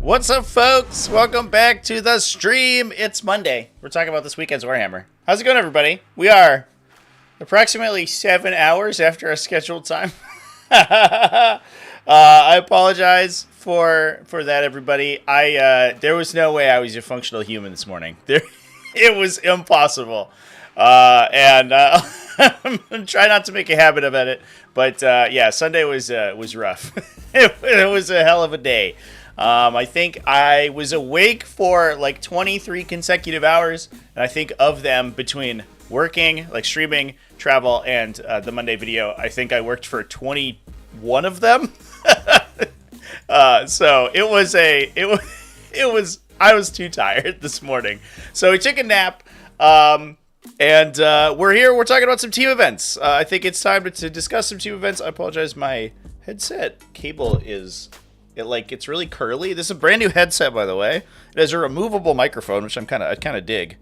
What's up, folks? Welcome back to the stream. It's Monday. We're talking about this weekend's Warhammer. How's it going, everybody? We are approximately 7 hours after our scheduled time. I apologize for that, everybody. There was no way I was a functional human this morning. It was impossible. I'm trying not to make a habit about it. But yeah, Sunday was rough. It was a hell of a day. I think I was awake for like 23 consecutive hours, and I think of them between working, like streaming, travel, and the Monday video, I think I worked for 21 of them. So I was too tired this morning. So we took a nap, and we're here. We're talking about some team events. I think it's time to discuss some team events. I apologize, my headset cable it's really curly. This is a brand new headset, by the way. It has a removable microphone, which I kind of dig,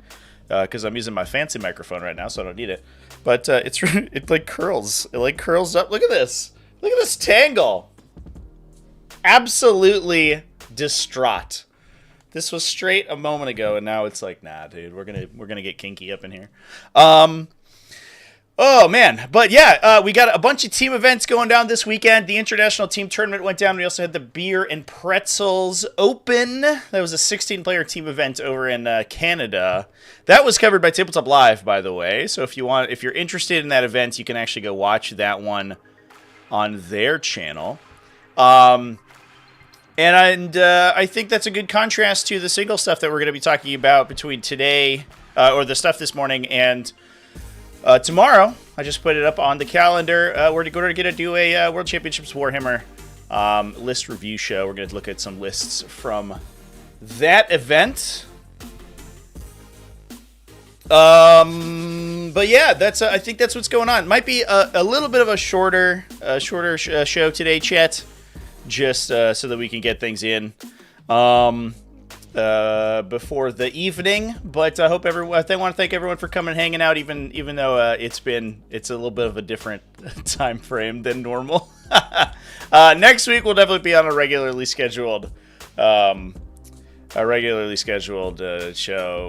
because I'm using my fancy microphone right now, so I don't need it. But it like curls. It like curls up. Look at this. Look at this tangle. Absolutely distraught. This was straight a moment ago, and now it's like, nah, dude, we're gonna get kinky up in here. Oh, man. But yeah, we got a bunch of team events going down this weekend. The International Team Tournament went down. We also had the Beer and Pretzels Open. That was a 16-player team event over in Canada. That was covered by Tabletop Live, by the way. So if you're interested in that event, you can actually go watch that one on their channel. And I think that's a good contrast to the single stuff that we're going to be talking about between today, or the stuff this morning, and tomorrow. I just put it up on the calendar. We're going to do a World Championships Warhammer list review show. We're going to look at some lists from that event. But yeah, I think that's what's going on. Might be a little bit of a shorter show today, chat, just so that we can get things in before the evening. But I want to thank everyone for coming and hanging out, even though it's a little bit of a different time frame than normal. Next week we'll definitely be on a regularly scheduled show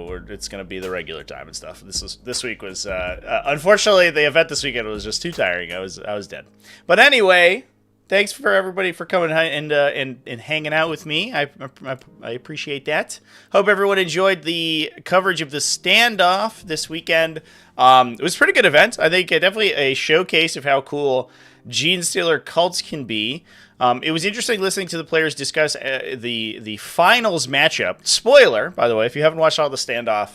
where it's going to be the regular time and stuff. This week was unfortunately, the event this weekend was just too tiring. I was dead. But anyway, thanks for everybody for coming and hanging out with me. I appreciate that. Hope everyone enjoyed the coverage of the standoff this weekend. It was a pretty good event. I think definitely a showcase of how cool Genestealer cults can be. It was interesting listening to the players discuss the finals matchup. Spoiler, by the way, if you haven't watched all the standoff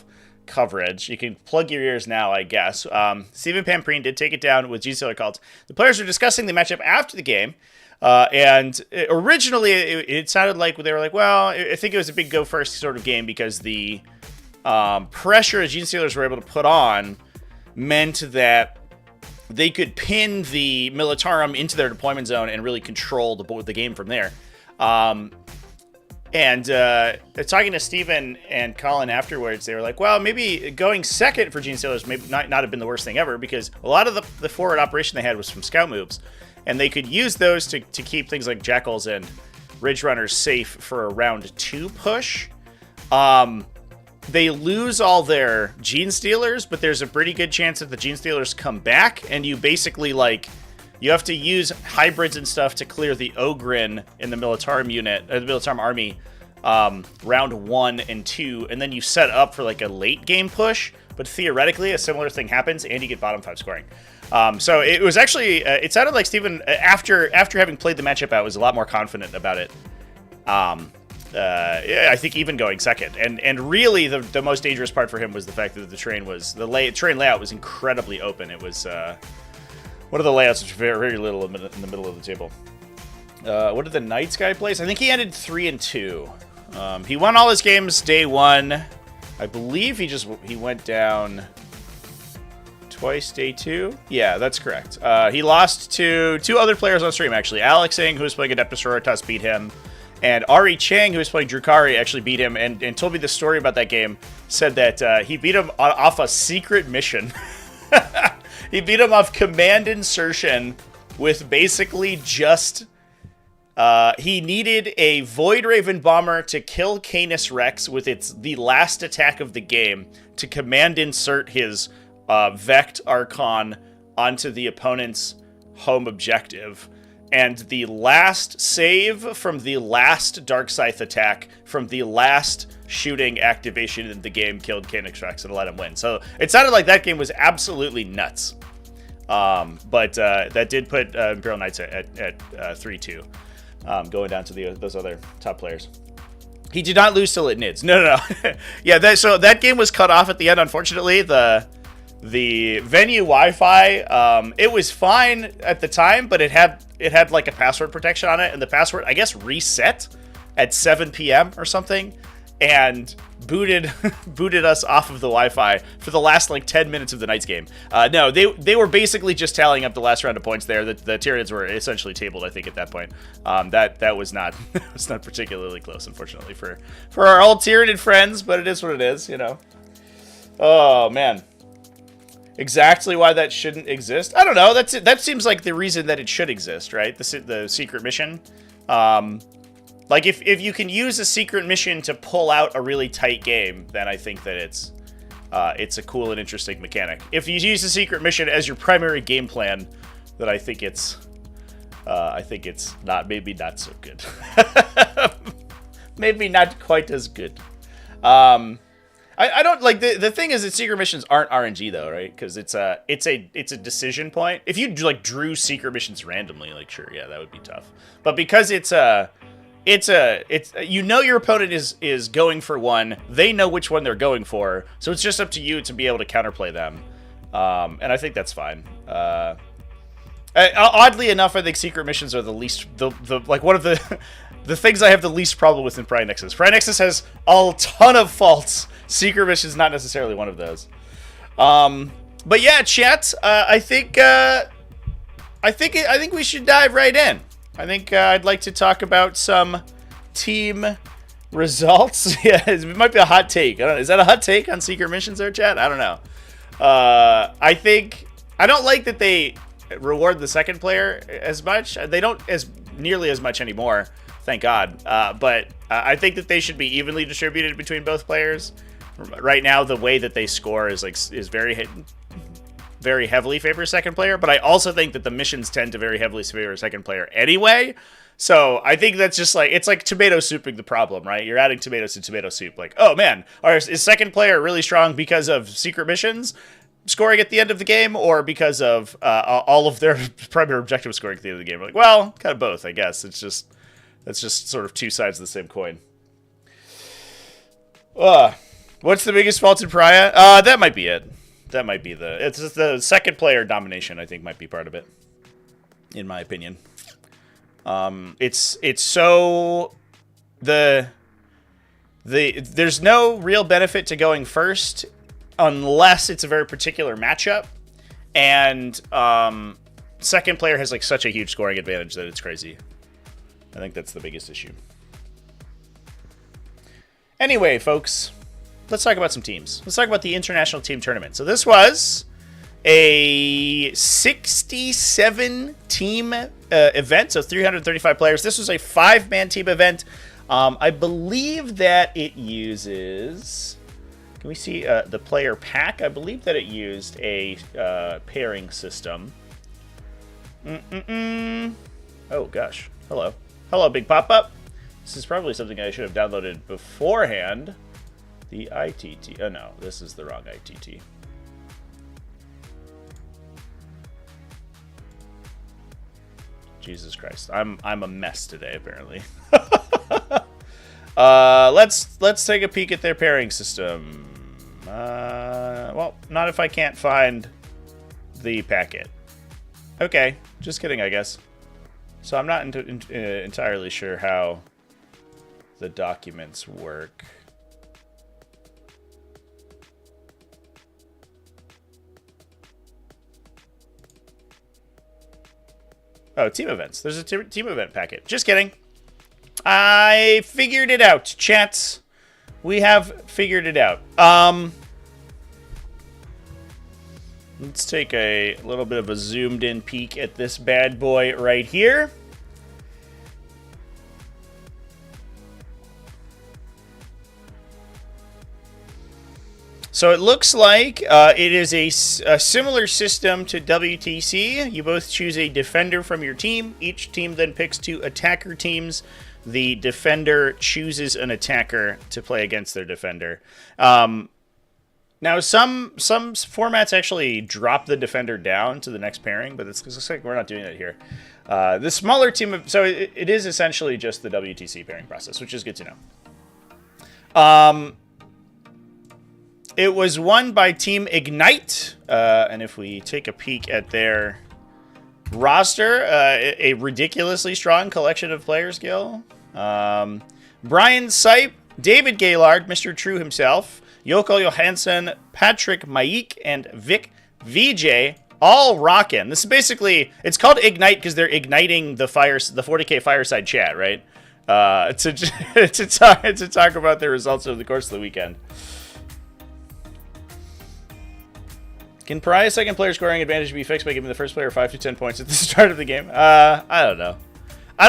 coverage, you can plug your ears now, I guess. Stephen Pamprine did take it down with Genestealer cults. The players were discussing the matchup after the game, and originally it sounded like they were like, well, I think it was a big go first sort of game because the pressure Genestealers were able to put on meant that they could pin the Militarum into their deployment zone and really control the game from there. And talking to Steven and Colin afterwards, they were like, well, maybe going second for Genestealers may not have been the worst thing ever, because a lot of the forward operation they had was from scout moves, and they could use those to keep things like Jackals and Ridge Runners safe for a round 2 push. They lose all their Genestealers, but there's a pretty good chance that the Genestealers come back, and you basically, you have to use hybrids and stuff to clear the Ogren in the Militarum unit, the Militarum army, round 1 and 2, and then you set up for a late game push, but theoretically a similar thing happens, and you get bottom 5 scoring. So it was actually, it sounded like Steven, after having played the matchup out, was a lot more confident about it. I think even going second, and really the most dangerous part for him was the fact that the train layout was incredibly open. It was one of the layouts was very, very little in the middle of the table. What did the Knights guy place? I think he ended 3-2. He won all his games day 1. I believe he went down twice day 2. Yeah, that's correct. He lost to 2 other players on stream, actually. Alex Singh, who was playing Adeptus Sororitas, beat him. And Ari Chang, who was playing Drukari, actually beat him and told me the story about that game. Said that he beat him off a secret mission. He beat him off command insertion with basically just He needed a Void Raven Bomber to kill Canis Rex with the last attack of the game to command insert his Vect Archon onto the opponent's home objective. And the last save from the last Dark Scythe attack from the last shooting activation in the game killed Canis Rex and let him win. So it sounded like that game was absolutely nuts. But that did put Imperial Knights at 3-2, going down to those other top players. He did not lose till it NIDS. No. Yeah, so that game was cut off at the end, unfortunately. The venue Wi-Fi, it was fine at the time, but it had like a password protection on it, and the password, I guess, reset at 7 p.m. or something, and booted us off of the Wi-Fi for the last like 10 minutes of the Knights game. No, they were basically just tallying up the last round of points there. The Tyranids were essentially tabled, I think, at that point. That was not particularly close, unfortunately, for our old Tyranid friends, but it is what it is, you know. Oh man. Exactly why that shouldn't exist? I don't know. That seems like the reason that it should exist, right? The secret mission. Like if you can use a secret mission to pull out a really tight game, then I think that it's a cool and interesting mechanic. If you use a secret mission as your primary game plan, then I think it's maybe not so good. Maybe not quite as good. I don't like the thing is that secret missions aren't RNG though, right? Because it's a decision point. If you like drew secret missions randomly, like sure, yeah, that would be tough. But because it's you know your opponent is going for one, they know which one they're going for, so it's just up to you to be able to counterplay them, and I think that's fine. Oddly enough, I think secret missions are the least like one of the the things I have the least problem with in Prime Nexus. Prime Nexus has a ton of faults. Secret missions not necessarily one of those. But yeah, chat. I think we should dive right in. I think I'd like to talk about some team results. Yeah, it might be a hot take. I don't know. Is that a hot take on secret missions there, chat? I don't know. I don't like that they reward the second player as much. They don't as nearly as much anymore, thank God. But I think that they should be evenly distributed between both players. Right now, the way that they score is very heavily favor second player, but I also think that the missions tend to very heavily favor second player anyway. So I think that's just like, it's like tomato souping the problem, right? You're adding tomatoes to tomato soup. Like, oh man, is second player really strong because of secret missions scoring at the end of the game, or because of all of their primary objective scoring at the end of the game? Like, well, kind of both, I guess. That's just sort of two sides of the same coin. What's the biggest fault in Pariah? That might be it. That might be it's just the second player domination, I think, might be part of it, in my opinion. It's so there's no real benefit to going first unless it's a very particular matchup, and second player has like such a huge scoring advantage that it's crazy. I think that's the biggest issue. Anyway, folks, let's talk about some teams. Let's talk about the International Team Tournament. So this was a 67-team event, so 335 players. This was a 5-man team event. I believe that it uses... Can we see the player pack? I believe that it used a pairing system. Oh, gosh. Hello. Hello, big pop-up. This is probably something I should have downloaded beforehand. The ITT. Oh, no. This is the wrong ITT. Jesus Christ. I'm a mess today, apparently. Let's take a peek at their pairing system. Well, not if I can't find the packet. Okay. Just kidding, I guess. So I'm not entirely sure how the documents work. Oh, team events. There's a team event packet. Just kidding. I figured it out, chats. We have figured it out. Let's take a little bit of a zoomed in peek at this bad boy right here. So it looks like it is a similar system to WTC. You both choose a defender from your team. Each team then picks 2 attacker teams. The defender chooses an attacker to play against their defender. Now, some formats actually drop the defender down to the next pairing, but it looks like we're not doing that here. The smaller team, so it is essentially just the WTC pairing process, which is good to know. It was won by Team Ignite, and if we take a peek at their roster, a ridiculously strong collection of players, Gil. Brian Sipe, David Gaylard, Mr. True himself, Yoko Johansson, Patrick Maik, and Vic VJ, all rockin'. This is basically, it's called Ignite because they're igniting the 40k fireside chat, right? To talk about their results over the course of the weekend. Can Pariah's second player scoring advantage be fixed by giving the first player 5 to 10 points at the start of the game? I don't know. I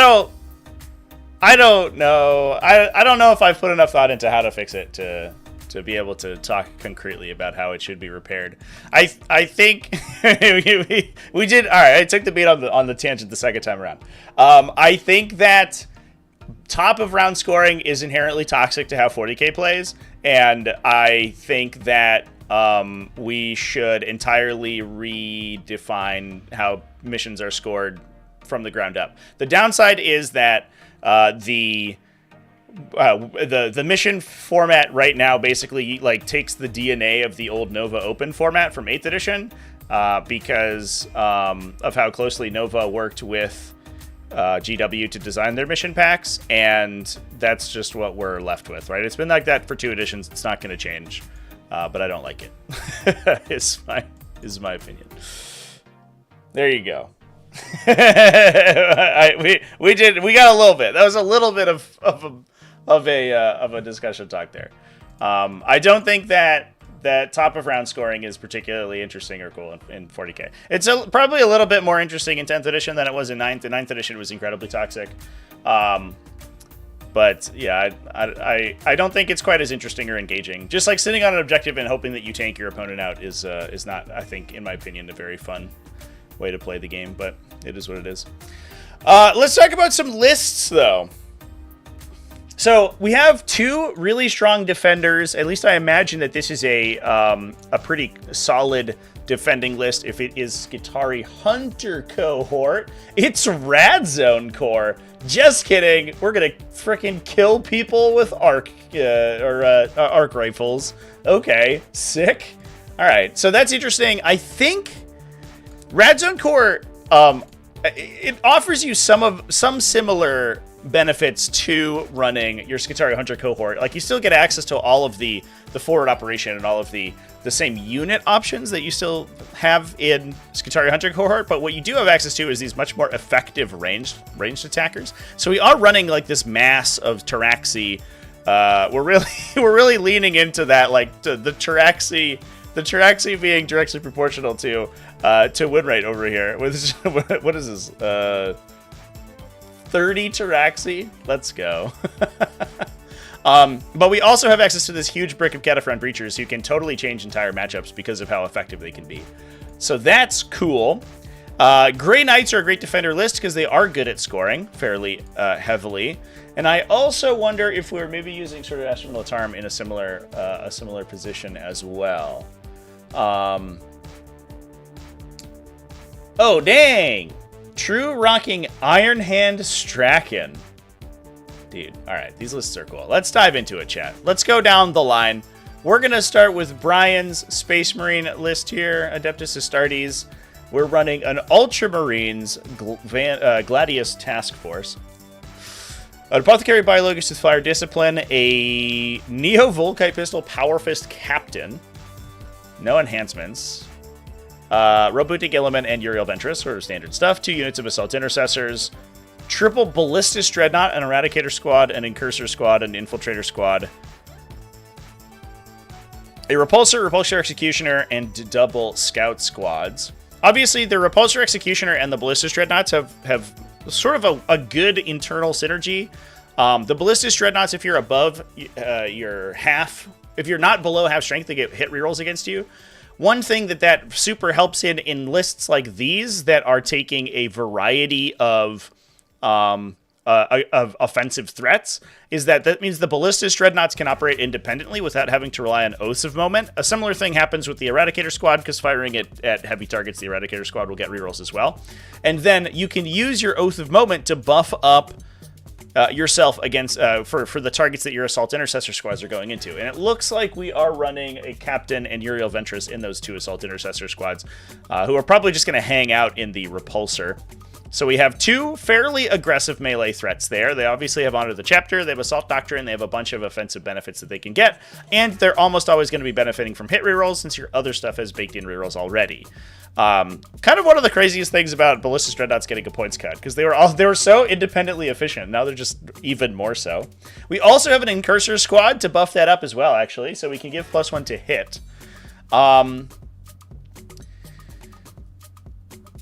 don't know. I don't know if I've put enough thought into how to fix it to be able to talk concretely about how it should be repaired. I think we did. All right, I took the beat on the tangent the second time around. I think that top of round scoring is inherently toxic to how 40k plays, and I think that we should entirely redefine how missions are scored from the ground up. The downside is that the mission format right now basically like takes the DNA of the old Nova Open format from 8th edition because of how closely Nova worked with GW to design their mission packs, and that's just what we're left with, right? It's been like that for 2 editions. It's not going to change. But I don't like it. is my opinion. There you go. We got a little bit. That was a little bit of a discussion talk there. I don't think that top of round scoring is particularly interesting or cool in 40k. It's probably a little bit more interesting in 10th edition than it was in 9th. In 9th edition, it was incredibly toxic. But yeah, I don't think it's quite as interesting or engaging. Just like sitting on an objective and hoping that you tank your opponent out is not, I think, in my opinion, a very fun way to play the game. But it is what it is. Let's talk about some lists, though. So we have 2 really strong defenders. At least I imagine that this is a pretty solid defending list. If it is Skitarii Hunter cohort, it's Rad Zone core. Just kidding. We're gonna freaking kill people with arc rifles. Okay, sick. All right, so that's interesting. I think Rad Zone core it offers you some similar benefits to running your Skitarii Hunter cohort. Like, you still get access to all of the forward operation and all of the same unit options that you still have in Skitarii Hunter cohort, but what you do have access to is these much more effective ranged attackers. So we are running like this mass of Taraxi. We're really leaning into that, like the Taraxi being directly proportional to win rate over here. What is this? 30 Taraxi? Let's go. But we also have access to this huge brick of Cataphragm Breachers who can totally change entire matchups because of how effective they can be. So that's cool. Grey Knights are a great defender list because they are good at scoring fairly heavily. And I also wonder if we're maybe using sort of Astra Militarum in a similar position as well. Oh, dang! True rocking Iron Hand Strachan. Dude, all right, these lists are cool. Let's dive into it, chat. Let's go down the line. We're going to start with Brian's Space Marine list here, Adeptus Astartes. We're running an Ultramarines Gladius Task Force. An Apothecary Biologus with Fire Discipline, a Neo Volkite Pistol Power Fist Captain, no enhancements, Robotic Element and Uriel Ventress, sort of standard stuff, 2 units of Assault Intercessors, triple Ballistus Dreadnought, an Eradicator Squad, an Incursor Squad, an Infiltrator Squad, a Repulsor Executioner, and double Scout Squads. Obviously, the Repulsor Executioner and the Ballistus Dreadnoughts have sort of a good internal synergy. The Ballistus Dreadnoughts, if you're above your half not below half strength, they get hit rerolls against you. One thing that super helps in lists like these that are taking a variety of offensive threats is that means the ballistas dreadnoughts can operate independently without having to rely on oaths of moment. A similar thing happens with the Eradicator squad, because firing at heavy targets, the Eradicator squad will get rerolls as well. And then you can use your oath of moment to buff up yourself against for the targets that your assault intercessor squads are going into. And it looks like we are running a captain and Uriel Ventress in those 2 assault intercessor squads, who are probably just going to hang out in the repulsor. So we have 2 fairly aggressive melee threats there. They obviously have Honor the Chapter, they have Assault Doctrine, they have a bunch of offensive benefits that they can get, and they're almost always going to be benefiting from hit rerolls since your other stuff has baked in rerolls already. Kind of one of the craziest things about Ballistas Dreadnoughts getting a points cut, because they were so independently efficient. Now they're just even more so. We also have an Incursor squad to buff that up as well, actually, so we can give +1 to hit.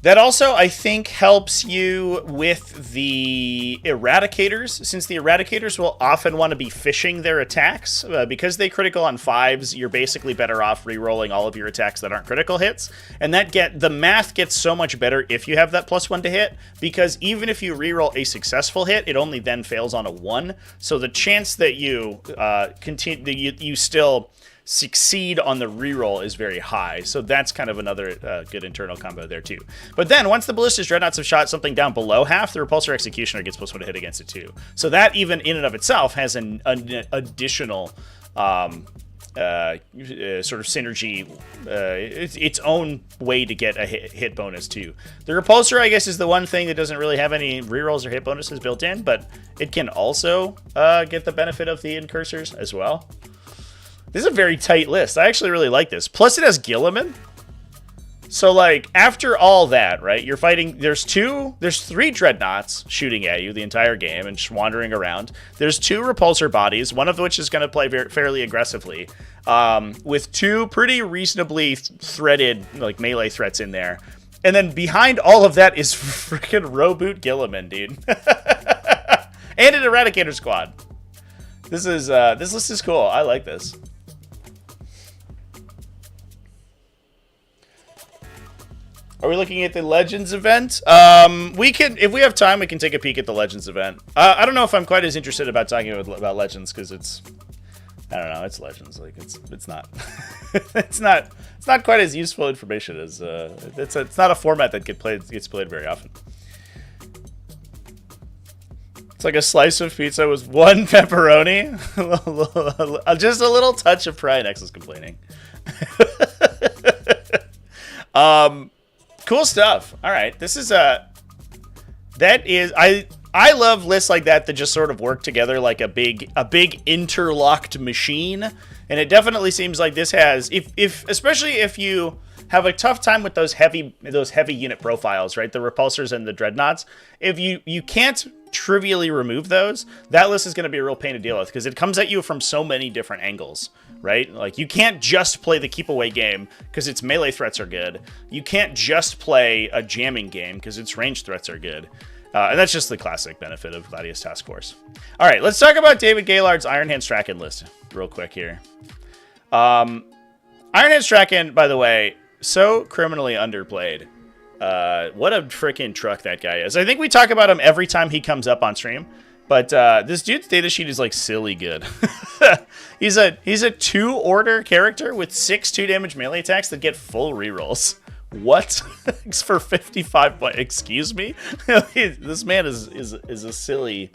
That also, I think, helps you with the Eradicators, since the Eradicators will often want to be fishing their attacks. Because they critical on 5s, you're basically better off re-rolling all of your attacks that aren't critical hits. And the math gets so much better if you have that +1 to hit, because even if you re-roll a successful hit, it only then fails on a 1. So the chance that you you still succeed on the reroll is very high. So that's kind of another good internal combo there too. But then once the Ballistas Dreadnoughts have shot something down below half, the Repulsor Executioner gets +1 to hit against it too. So that even in and of itself has an additional sort of synergy, its own way to get a hit bonus too. The Repulsor, I guess, is the one thing that doesn't really have any rerolls or hit bonuses built in, but it can also get the benefit of the Incursors as well. This is a very tight list. I actually really like this. Plus, it has Guilliman. So, like, after all that, right, you're fighting... There's 3 Dreadnoughts shooting at you the entire game and just wandering around. There's 2 Repulsor bodies, one of which is going to play fairly aggressively, with 2 pretty reasonably threaded, like, melee threats in there. And then behind all of that is freaking Roboot Guilliman, dude. And an Eradicator squad. This list is cool. I like this. Are we looking at the Legends event? We can, if we have time, we can take a peek at the Legends event. I don't know if I'm quite as interested about talking about Legends because it's, I don't know, it's Legends. Like it's not, it's not quite as useful information as it's not a format that gets played very often. It's like a slice of pizza with 1 pepperoni, just a little touch of pride. X is complaining. Cool stuff. All right, this is I love lists like that just sort of work together like a big interlocked machine, and it definitely seems like this has especially if you have a tough time with those heavy unit profiles, right? The repulsors and the dreadnoughts. If you can't trivially remove those, that list is going to be a real pain to deal with because it comes at you from so many different angles, right? Like you can't just play the keep away game because its melee threats are good. You can't just play a jamming game because its range threats are good. And that's just the classic benefit of Gladius Task Force. All right, let's talk about David Gaylord's Iron Hand Strachan list real quick here. Iron Hand Strachan, by the way, so criminally underplayed. What a freaking truck that guy is. I think we talk about him every time he comes up on stream, but this dude's data sheet is like silly good. He's a 2-order character with 6 2-damage melee attacks that get full rerolls. What? For 55 points? Excuse me? This man is a silly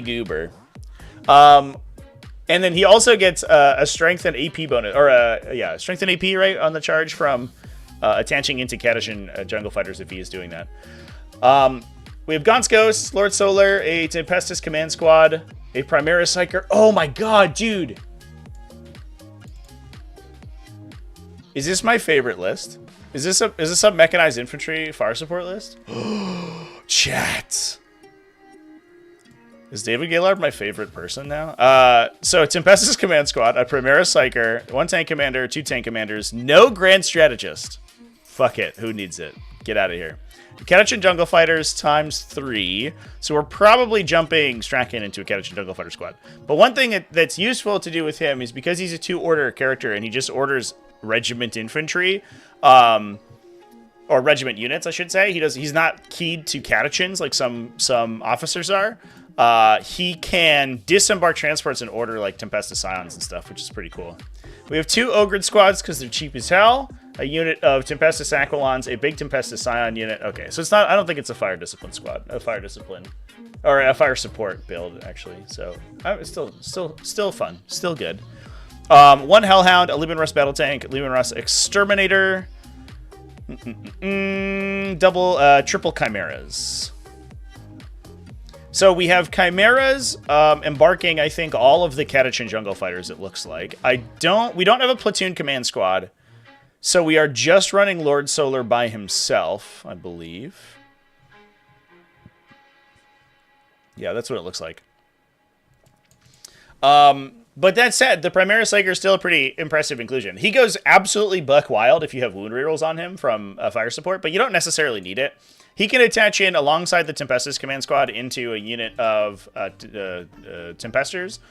goober. And then he also gets a strength and AP bonus, or strength and AP, right, on the charge from attaching into Catachan Jungle Fighters if he is doing that. We have Gonskos, Lord Solar, a Tempestus Command Squad, a Primera Psyker. Oh my god, dude! Is this my favorite list? Is this a Mechanized Infantry fire support list? Chat. Is David Gaylord my favorite person now? So Tempestus Command Squad, a Primera Psyker, 1 Tank Commander, 2 Tank Commanders, no Grand Strategist. Fuck it, who needs it? Get out of here. Catachan Jungle Fighters times 3. So we're probably jumping Strachan into a Catachan Jungle Fighter squad. But one thing that's useful to do with him is because he's a 2-order character and he just orders regiment infantry, or regiment units, I should say. He's not keyed to Catachans like some officers are. He can disembark transports and order like Tempestus Scions and stuff, which is pretty cool. We have 2 Ogred squads because they're cheap as hell. A unit of Tempestus Aquilons, a big Tempestus Scion unit. Okay, so it's not. I don't think it's a fire discipline squad. A fire discipline, or a fire support build actually. So it's still fun. Still good. 1 Hellhound, a Leman Russ battle tank, Leman Russ exterminator, triple chimeras. So we have chimeras embarking, I think, all of the Catachan Jungle Fighters, it looks like. We don't have a platoon command squad. So we are just running Lord Solar by himself, I believe. Yeah, that's what it looks like. But that said, the Primaris Psyker is still a pretty impressive inclusion. He goes absolutely buck wild if you have wound rerolls on him from fire support, but you don't necessarily need it. He can attach in alongside the Tempestus command squad into a unit of Tempesters,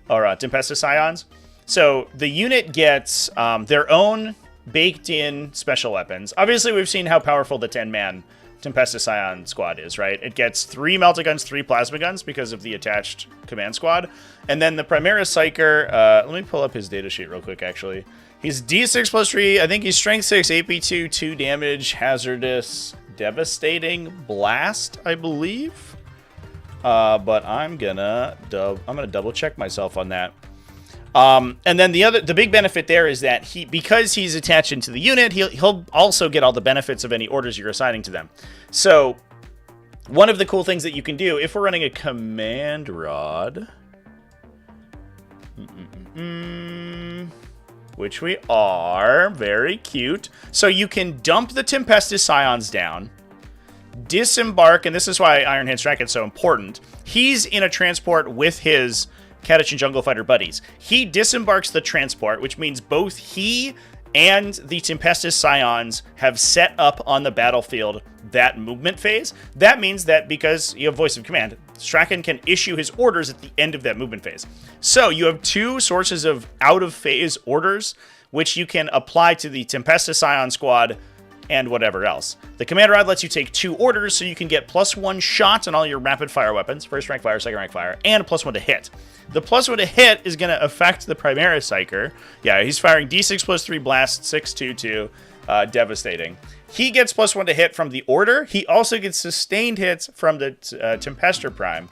or Tempestus Scions. So the unit gets their own baked-in special weapons. Obviously, we've seen how powerful the 10-man Tempestus Scion squad is, right? It gets 3 melta guns, 3 plasma guns because of the attached command squad. And then the Primaris Psyker, let me pull up his datasheet real quick, actually. He's D6 plus 3. I think he's Strength 6, AP2, 2 damage, hazardous, devastating, blast, I believe. But I'm gonna double check myself on that. And then the big benefit there is that because he's attached into the unit, he'll also get all the benefits of any orders you're assigning to them. So one of the cool things that you can do if we're running a command rod, which we are, very cute. So you can dump the Tempestus Scions down, disembark, and this is why Iron Hand Strike is so important. He's in a transport with his Catachan Jungle Fighter buddies. He disembarks the transport, which means both he and the Tempestus Scions have set up on the battlefield that movement phase. That means that because you have Voice of Command, Strachan can issue his orders at the end of that movement phase. So you have 2 sources of out-of-phase orders, which you can apply to the Tempestus Scion squad and whatever else. The command rod lets you take 2 orders, so you can get +1 shots on all your rapid fire weapons, first rank fire, second rank fire, and a +1 to hit. The +1 to hit is going to affect the Primaris Psyker. Yeah, he's firing D6 plus 3 blast, 6/2/2, devastating. He gets +1 to hit from the order. He also gets sustained hits from the Tempester Prime.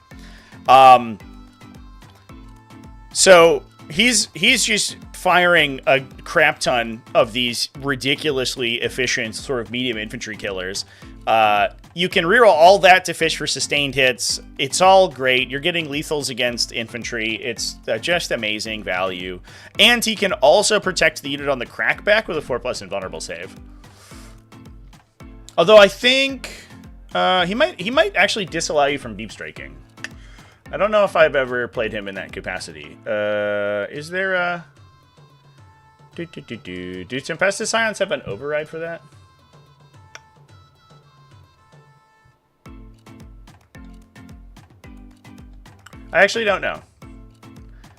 So he's just firing a crap ton of these ridiculously efficient sort of medium infantry killers. You can reroll all that to fish for sustained hits. It's all great. You're getting lethals against infantry. It's just amazing value. And he can also protect the unit on the crackback with a 4+ invulnerable save. Although I think he might actually disallow you from deep striking. I don't know if I've ever played him in that capacity. Is there a... Do Tempestus Scions have an override for that? I actually don't know.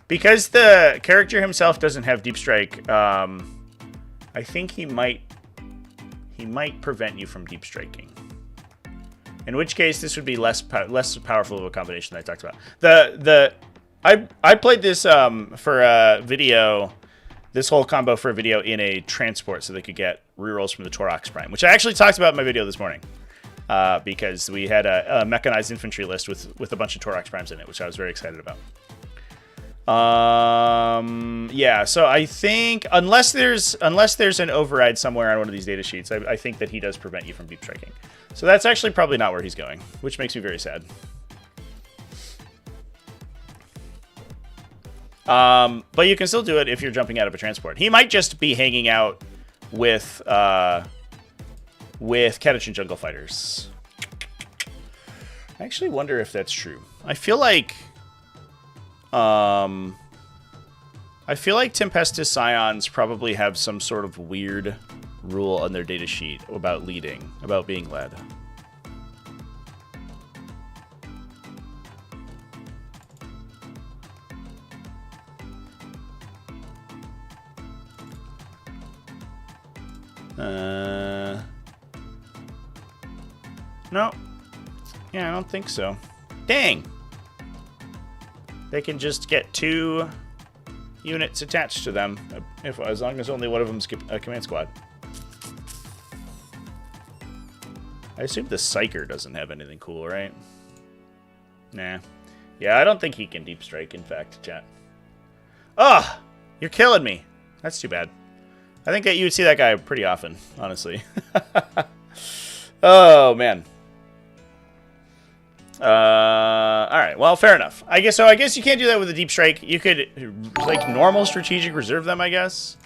Because the character himself doesn't have deep strike, I think he might prevent you from deep striking. In which case, this would be less powerful of a combination that I talked about. I played this for a video, this whole combo for a video in a transport, so they could get rerolls from the Orks Prime, which I actually talked about in my video this morning, because we had a mechanized infantry list with a bunch of Orks Primes in it, which I was very excited about. Yeah, so I think unless there's an override somewhere on one of these data sheets, I think that he does prevent you from deep striking. So that's actually probably not where he's going, which makes me very sad. But you can still do it if you're jumping out of a transport. He might just be hanging out with Catachan Jungle Fighters. I actually wonder if that's true. I feel like Tempestus Scions probably have some sort of weird rule on their data sheet about leading, about being led? No. Yeah, I don't think so. Dang! They can just get 2 units attached to them, as long as only one of them's a command squad. I assume the Psyker doesn't have anything cool, right? Nah. Yeah, I don't think he can deep strike, in fact, chat. Ugh! You're killing me! That's too bad. I think that you would see that guy pretty often, honestly. Oh, man. Alright, well, fair enough. I guess you can't do that with a deep strike. You could, like, normal strategic reserve them, I guess.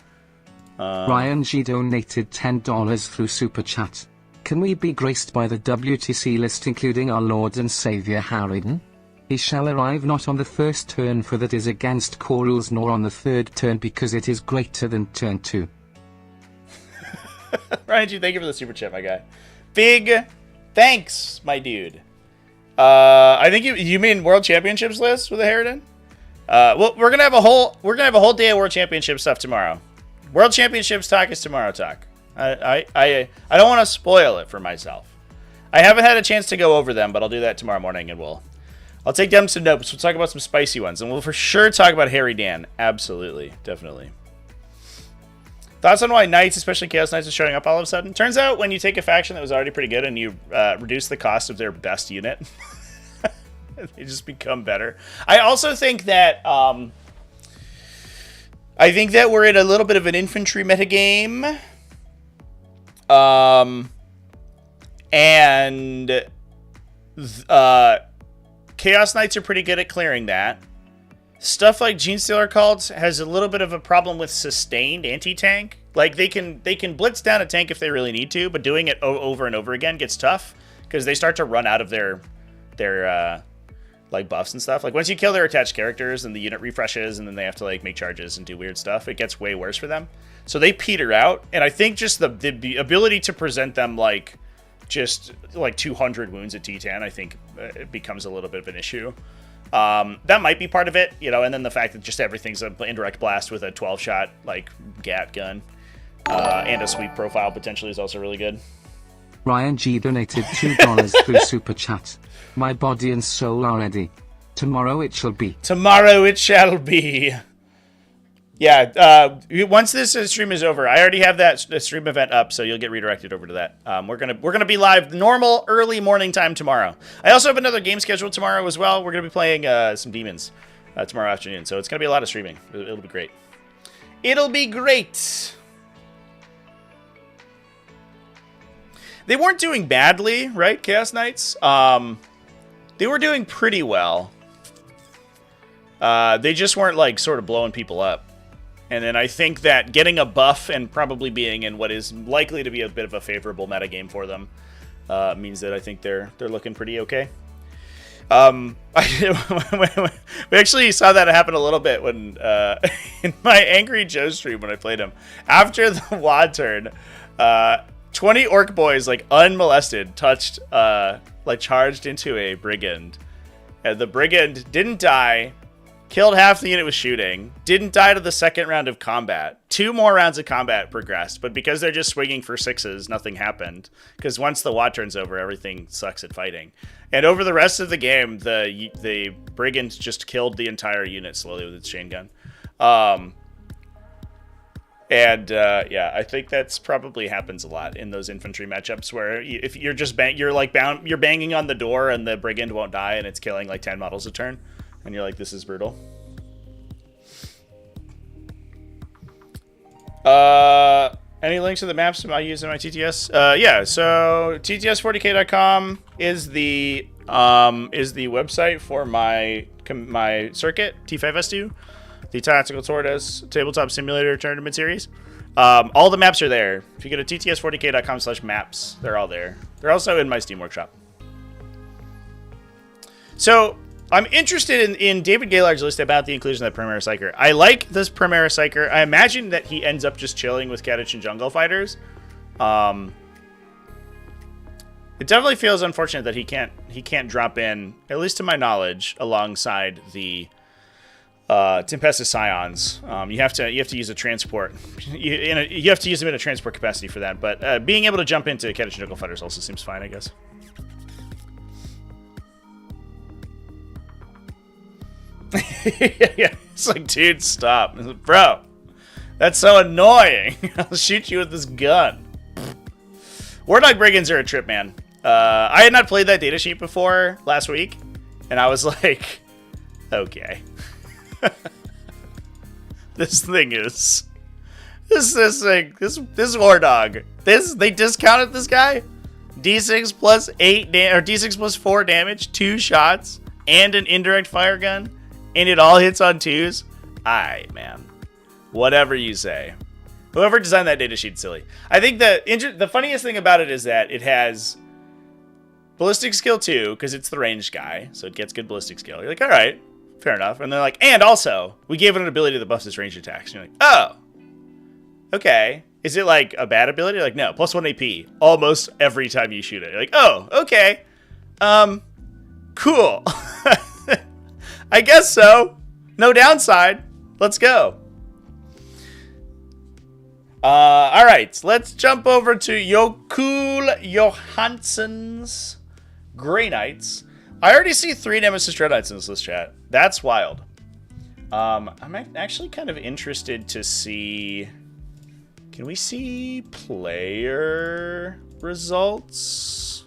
Ryan G donated $10 through Super Chat. Can we be graced by the WTC list including our Lord and Saviour Harridan? He shall arrive not on the first turn, for that is against core rules, nor on the third turn, because it is greater than turn 2. Ryan G, thank you for the super chat, my guy. Big thanks, my dude. I think you mean World Championships list with a Harridan? Well, we're gonna have a whole day of World Championship stuff tomorrow. World Championships talk is tomorrow talk. I don't want to spoil it for myself. I haven't had a chance to go over them, but I'll do that tomorrow morning, and I'll take down some notes. We'll talk about some spicy ones, and we'll for sure talk about Harry Dan. Absolutely, definitely. Thoughts on why Knights, especially Chaos Knights, are showing up all of a sudden? Turns out when you take a faction that was already pretty good and you reduce the cost of their best unit, they just become better. I also think that we're in a little bit of an infantry metagame. And Chaos Knights are pretty good at clearing that. Stuff like Genestealer Cults has a little bit of a problem with sustained anti-tank. Like, they can blitz down a tank if they really need to, but doing it over and over again gets tough because they start to run out of their like buffs and stuff. Like, once you kill their attached characters and the unit refreshes and then they have to like make charges and do weird stuff, it gets way worse for them. So they peter out, and I think just the ability to present them like just like 200 wounds at T10, I think it becomes a little bit of an issue. That might be part of it, you know, and then the fact that just everything's an indirect blast with a 12-shot, like, GAT gun, and a sweep profile potentially is also really good. Ryan G donated $2 through Super Chat. My body and soul are ready. Tomorrow it shall be. Tomorrow it shall be. Yeah, once this stream is over, I already have that stream event up, so you'll get redirected over to that. We're gonna be live normal early morning time tomorrow. I also have another game scheduled tomorrow as well. We're gonna be playing some Demons tomorrow afternoon, so it's gonna be a lot of streaming. It'll be great. It'll be great. They weren't doing badly, right, Chaos Knights? They were doing pretty well. They just weren't like sort of blowing people up. And then I think that getting a buff and probably being in what is likely to be a bit of a favorable metagame for them means that I think they're looking pretty okay. We actually saw that happen a little bit when in my Angry Joe stream when I played him. After the WAD turn, 20 orc boys, like unmolested, charged into a brigand. And the brigand didn't die. Killed half the unit with shooting. Didn't die to the second round of combat. 2 more rounds of combat progressed, but because they're just swinging for 6s, nothing happened. Because once the WAD turns over, everything sucks at fighting. And over the rest of the game, the brigand just killed the entire unit slowly with its chain gun. Yeah, I think that's probably happens a lot in those infantry matchups where if you're just you're banging on the door and the brigand won't die and it's killing like 10 models a turn. And you're like, this is brutal. Any links to the maps I use in my TTS? Yeah, so TTS40k.com is the website for my circuit, T5S2, the TacticalTortoise Tabletop Simulator Tournament Series. All the maps are there. If you go to TTS40k.com/maps, they're all there. They're also in my Steam Workshop. So I'm interested in David Gaillard's list about the inclusion of the Primera Psyker. I like this Primera Psyker. I imagine that he ends up just chilling with Catachan Jungle Fighters. It definitely feels unfortunate that he can't drop in, at least to my knowledge, alongside the Tempestus Scions. You have to use a transport. You have to use them in a transport capacity for that. But being able to jump into Catechetical Fighters also seems fine, I guess. Yeah, it's like, dude, stop, bro. That's so annoying. I'll shoot you with this gun. Warlock Brigands are a trip, man. I had not played that datasheet before last week, and I was like, okay. This war dog. They discounted this guy. D6 plus 8 or D6 plus 4 damage, 2 shots, and an indirect fire gun, and it all hits on 2s. Aight, man. Whatever you say. Whoever designed that datasheet, silly. I think the funniest thing about it is that it has ballistic skill 2 because it's the ranged guy, so it gets good ballistic skill. You're like, all right. Fair enough. And they're like, and also, we gave it an ability that buffs its ranged attacks. And you're like, oh, okay. Is it like a bad ability? Like, no, plus 1 AP almost every time you shoot it. You're like, oh, okay. Cool. I guess so. No downside. Let's go. All right, let's jump over to Jokul Johansson's Grey Knights. I already see 3 Nemesis Dread Knights in this list, chat. That's wild. I'm actually kind of interested to see... Can we see player results?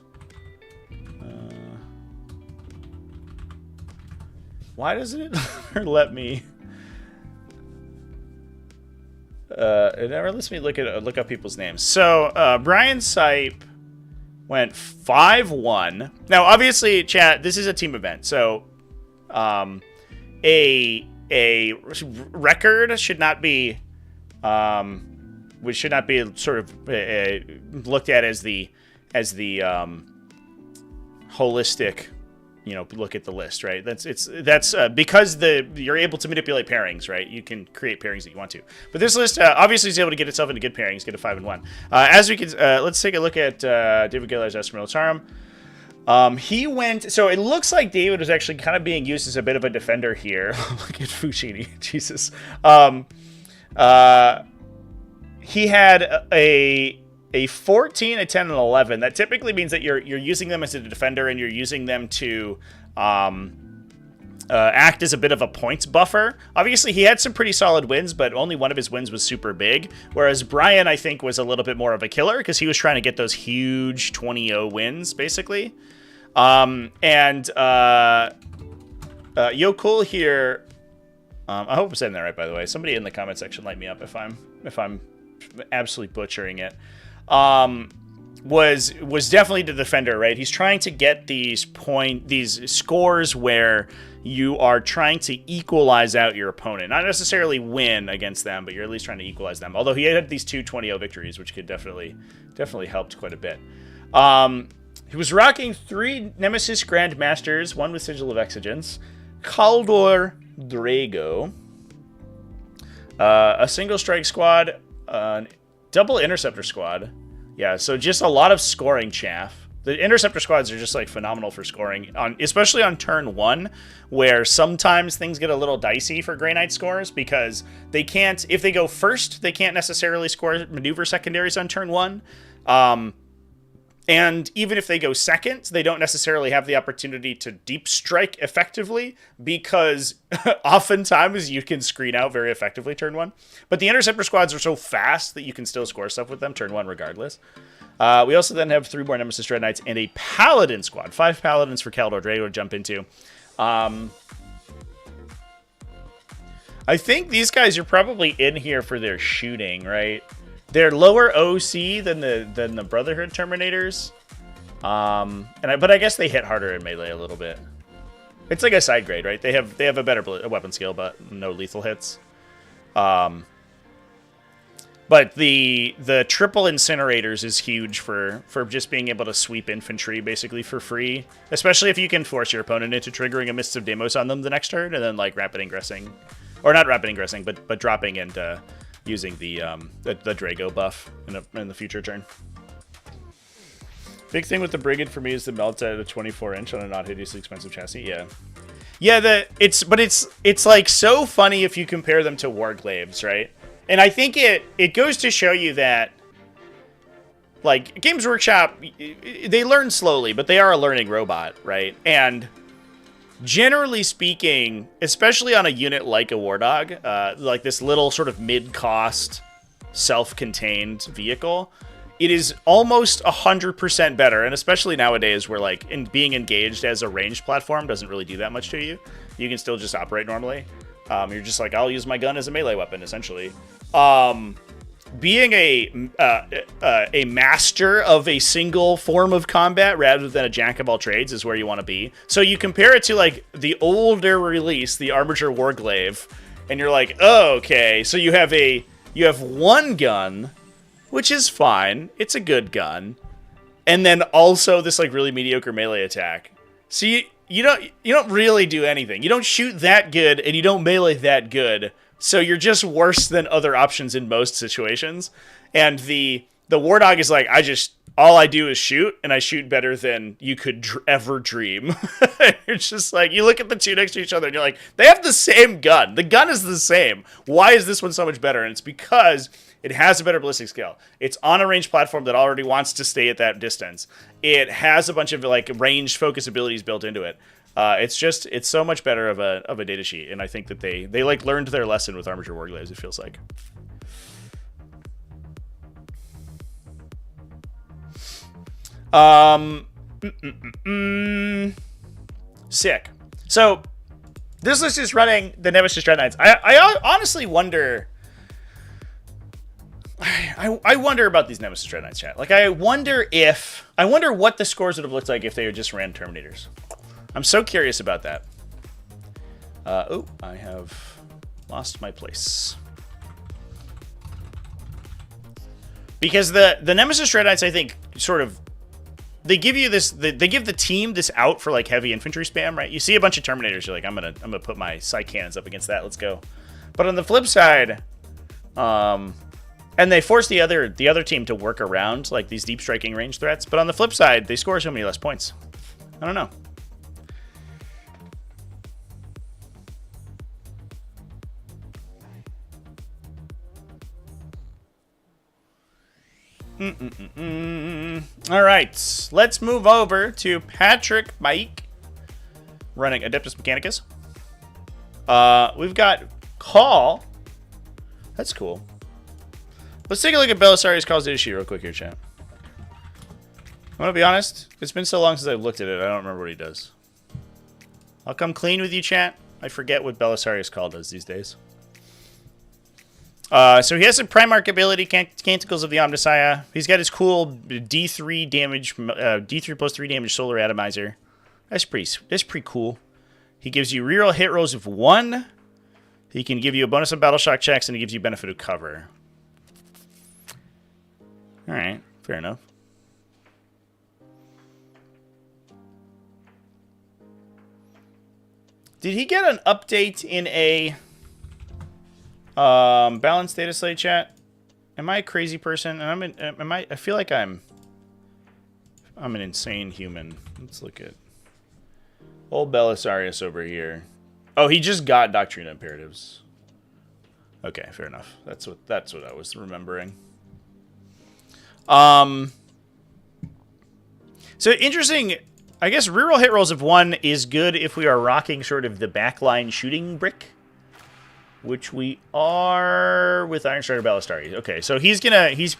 Why doesn't it let me... it never lets me look up people's names. So, Brian Sipe went 5-1. Now, obviously, chat, this is a team event, so a record should not be sort of looked at as the holistic, look at the list, right? That's because you're able to manipulate pairings, right? You can create pairings that you want to. But this list obviously is able to get itself into good pairings, get a 5-1. As we can, let's take a look at David Gillard's Astra Militarum. He went. So it looks like David was actually kind of being used as a bit of a defender here. Look at Fucini, Jesus. He had a 14, a 10, and 11. That typically means that you're using them as a defender and you're using them to act as a bit of a points buffer. Obviously, he had some pretty solid wins, but only one of his wins was super big. Whereas Brian, I think, was a little bit more of a killer because he was trying to get those huge 20-0 wins, basically. Yokul here. I hope I'm saying that right, by the way. Somebody in the comment section light me up if I'm absolutely butchering it. Was definitely the defender, right? He's trying to get these scores where you are trying to equalize out your opponent. Not necessarily win against them, but you're at least trying to equalize them. Although he had these 2 20-0 victories, which could definitely helped quite a bit. He was rocking 3 Nemesis Grandmasters, 1 with Sigil of Exigence, Kaldor Drago, a single strike squad, double interceptor squad. Yeah, so just a lot of scoring chaff. The interceptor squads are just like phenomenal for scoring, especially on turn 1, where sometimes things get a little dicey for Grey Knight scores because they can't, if they go first, they can't necessarily score maneuver secondaries on turn 1. And even if they go second, they don't necessarily have the opportunity to deep strike effectively because oftentimes you can screen out very effectively turn 1. But the interceptor squads are so fast that you can still score stuff with them turn 1 regardless. We also then have 3 more Nemesis Dread Knights and a Paladin squad. 5 Paladins for Kaldor Drago to jump into. I think these guys are probably in here for their shooting, right? They're lower OC than the Brotherhood Terminators, but I guess they hit harder in melee a little bit. It's like a side grade, right? They have a better weapon skill, but no lethal hits. But the triple incinerators is huge for just being able to sweep infantry basically for free, especially if you can force your opponent into triggering a Mists of Deimos on them the next turn and then like rapid ingressing, or not rapid ingressing, but dropping and using the Drago buff in the future turn. Big thing with the Brigand for me is the melt at a 24-inch on a not hideously expensive chassis. Yeah. It's like so funny if you compare them to Warglaives, right? And I think it goes to show you that, like, Games Workshop, they learn slowly, but they are a learning robot, right? And generally speaking, especially on a unit like a War Dog, like this little sort of mid-cost, self-contained vehicle, it is almost 100% better, and especially nowadays where, like, being engaged as a ranged platform doesn't really do that much to you. You can still just operate normally. You're just like, I'll use my gun as a melee weapon, essentially. Being a master of a single form of combat rather than a jack of all trades is where you want to be. So you compare it to, like, the older release, the Armiger Warglaive, and you're like, oh, okay, so you have one gun, which is fine. It's a good gun. And then also this, like, really mediocre melee attack. So you don't really do anything. You don't shoot that good, and you don't melee that good. So you're just worse than other options in most situations. And the War Dog is like, all I do is shoot, and I shoot better than you could ever dream. It's just like, you look at the two next to each other, and you're like, they have the same gun. The gun is the same. Why is this one so much better? And it's because it has a better ballistic skill. It's on a ranged platform that already wants to stay at that distance. It has a bunch of, like, ranged focus abilities built into it. It's so much better of a data sheet, and I think that they like learned their lesson with Armiger Warglaives, it feels like. Sick. So this list is running the Nemesis Dread Knights. I honestly wonder. I wonder about these Nemesis Dread Knights, chat. Like, I wonder what the scores would have looked like if they just ran Terminators. I'm so curious about that. I have lost my place. Because the Nemesis Dread Knights, I think, sort of, they give you this, they give the team this out for, like, heavy infantry spam, right? You see a bunch of Terminators, you're like, I'm gonna put my sight cannons up against that, let's go. But on the flip side, and they force the other team to work around, like, these deep striking range threats, but on the flip side, they score so many less points. I don't know. All right, let's move over to Patrick Mike running Adeptus Mechanicus. We've got Call. That's cool. Let's take a look at Belisarius Call's issue real quick here, chat. I'm gonna be honest, it's been so long since I've looked at it, I don't remember what he does. I'll come clean with you, chat. I forget what Belisarius Call does these days. So he has a Primarch ability, Canticles of the Omnissiah. He's got his cool D3 damage, D3 plus 3 damage Solar Atomizer. That's pretty cool. He gives you reroll hit rolls of 1. He can give you a bonus on battle shock checks, and he gives you benefit of cover. Alright, fair enough. Did he get an update in a balanced data slate, chat? Am I a crazy person? And I feel like I'm an insane human. Let's look at old Belisarius over here. Oh, he just got Doctrina Imperatives. Okay, fair enough. That's what I was remembering. So interesting. I guess reroll hit rolls of 1 is good if we are rocking sort of the backline shooting brick, which we are with Iron Strider Ballistari. Okay, so he's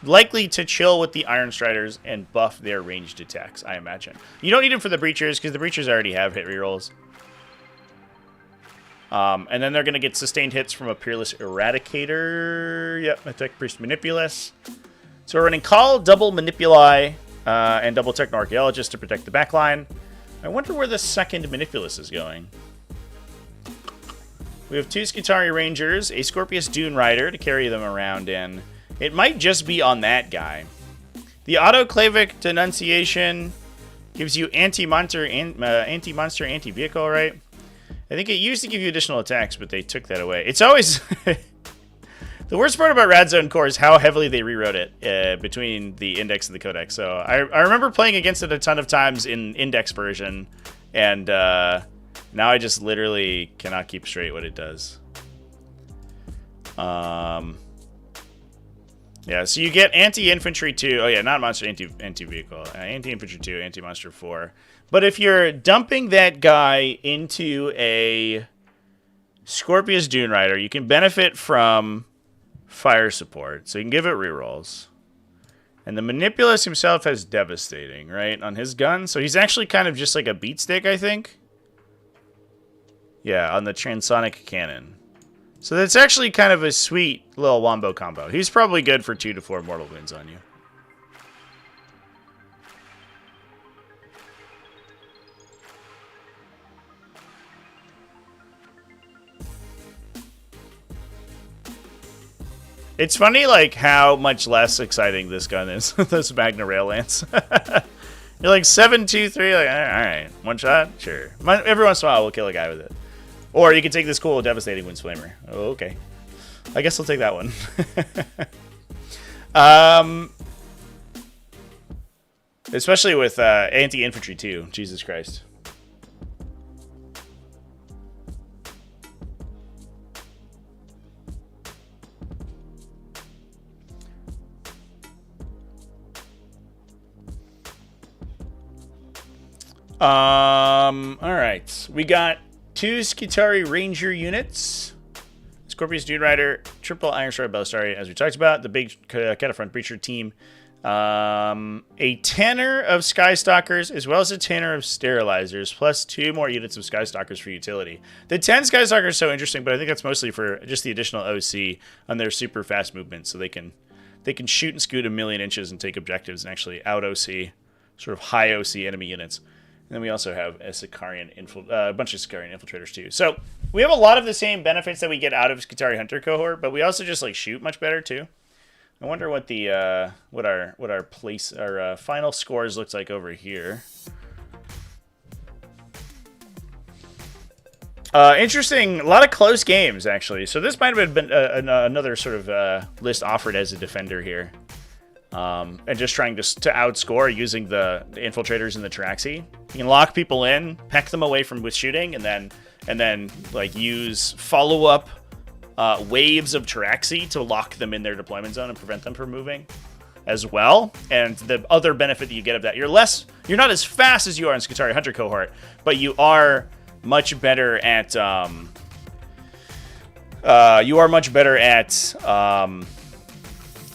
likely to chill with the Iron Striders and buff their ranged attacks, I imagine. You don't need him for the Breachers, because the Breachers already have hit rerolls. And then they're going to get sustained hits from a Peerless Eradicator. Yep, Attack Priest Manipulus. So we're running Call, double Manipuli, and double Techno Archaeologist to protect the backline. I wonder where the second Manipulus is going. We have 2 Skitari Rangers, a Scorpius Dune Rider to carry them around in. It might just be on that guy. The Autoclavic Denunciation gives you anti-monster, anti-vehicle, right? I think it used to give you additional attacks, but they took that away. It's always... The worst part about Rad Zone Core is how heavily they rewrote it between the Index and the Codex. So I remember playing against it a ton of times in Index version, and now I just literally cannot keep straight what it does. Yeah, so you get anti-infantry 2. Oh yeah, not monster, anti-vehicle. Anti-infantry 2, anti-monster 4. But if you're dumping that guy into a Scorpius Dune Rider, you can benefit from fire support. So you can give it rerolls. And the Manipulus himself has Devastating, right, on his gun. So he's actually kind of just like a beat stick, I think. Yeah, on the Transonic Cannon. So that's actually kind of a sweet little wombo combo. He's probably good for 2 to 4 mortal wounds on you. It's funny, like, how much less exciting this gun is. This Magna Rail Lance. You're like 7, 2, 3, like, all right, one shot? Sure. Every once in a while, we'll kill a guy with it. Or you can take this cool Devastating Winds Flamer. Oh, okay. I guess I'll take that one. Especially with anti-infantry too. Jesus Christ. All right. We got 2 Skitarii Ranger units. Scorpius Dune Rider, triple Iron Sword Bellistari, as we talked about. The big Catafront Breacher team. A tenor of Skystalkers, as well as a tenor of Sterilizers, plus 2 more units of Skystalkers for utility. The 10 Skystalkers is so interesting, but I think that's mostly for just the additional OC on their super fast movement, so they can shoot and scoot 1,000,000 inches and take objectives and actually out OC, sort of high OC enemy units. And then we also have a bunch of Sicarian infiltrators too. So we have a lot of the same benefits that we get out of Skitarii Hunter cohort, but we also just like shoot much better too. I wonder what the what our final scores looks like over here. Interesting, a lot of close games actually. So this might have been another sort of list offered as a defender here. And just trying to outscore using the infiltrators and the Taraxi. You can lock people in, peck them away with shooting, and then like use follow-up waves of Taraxi to lock them in their deployment zone and prevent them from moving as well. And the other benefit that you get of that, you're not as fast as you are in Skitarii Hunter cohort, but you are much better at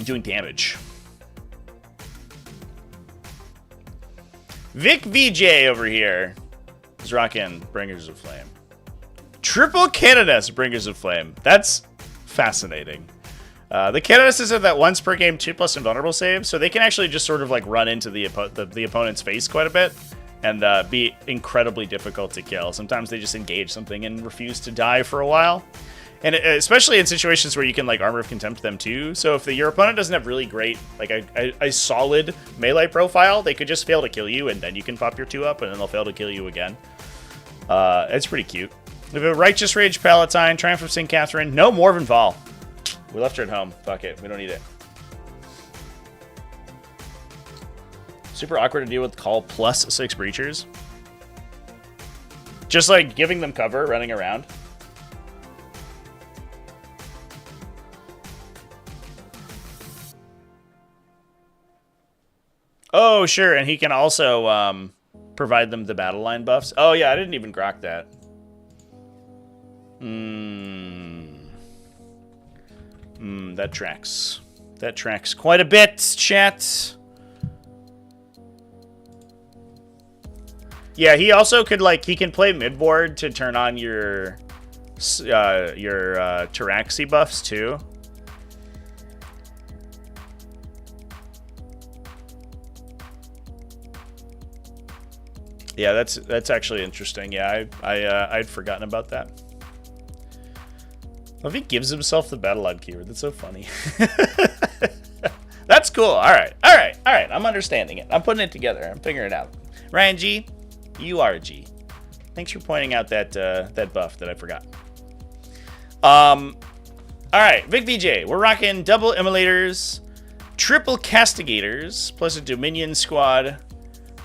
doing damage. Vic VJ over here is rocking Bringers of Flame. Triple Canoness Bringers of Flame. That's fascinating. The Canonesses have that once per game 2+ invulnerable save, so they can actually just sort of like run into the opponent's face quite a bit and be incredibly difficult to kill. Sometimes they just engage something and refuse to die for a while. And especially in situations where you can like Armor of Contempt them too. So if your opponent doesn't have really great, like a solid melee profile, they could just fail to kill you, and then you can pop your 2 up, and then they'll fail to kill you again. It's pretty cute. We have a Righteous Rage Palatine, Triumph of St. Catherine, no Morven Fall. We left her at home. Fuck it, we don't need it. Super awkward to deal with call plus 6 Breachers. Just like giving them cover, running around. Oh, sure, and he can also provide them the battle line buffs. Oh, yeah, I didn't even grok that. That tracks. That tracks quite a bit, chat. Yeah, he also could, like, he can play midboard to turn on your Taraxi buffs, too. Yeah, that's actually interesting. Yeah, I'd forgotten about that. Well, if he gives himself the battle line keyword, that's so funny. That's cool. All right. I'm understanding it. I'm putting it together. I'm figuring it out. Ryan G, you are a G. Thanks for pointing out that that buff that I forgot. All right, Vic VJ. We're rocking double immolators, triple castigators, plus a Dominion squad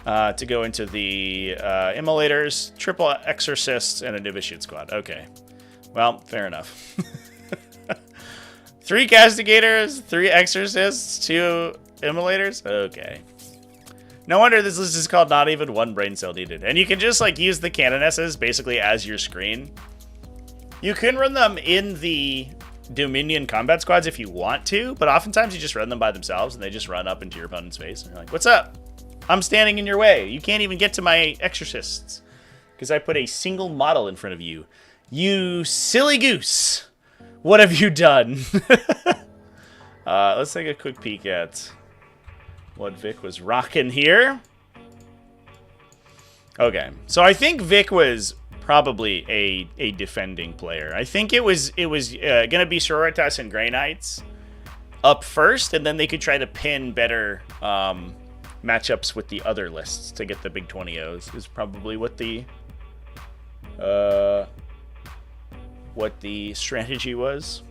to go into the immolators, triple exorcists, and a novitiate squad. Okay. Well, fair enough. 3 castigators, 3 exorcists, 2 immolators? Okay. No wonder this list is called Not Even One Brain Cell Needed. And you can just like use the canonesses basically as your screen. You can run them in the Dominion combat squads if you want to, but oftentimes you just run them by themselves and they just run up into your opponent's face. And you're like, what's up? I'm standing in your way. You can't even get to my exorcists because I put a single model in front of you. You silly goose. What have you done? Let's take a quick peek at what Vic was rocking here. Okay, so I think Vic was probably a defending player. I think it was gonna be Sororitas and Grey Knights up first, and then they could try to pin better matchups with the other lists to get the big 20-0s. Is probably what the strategy was.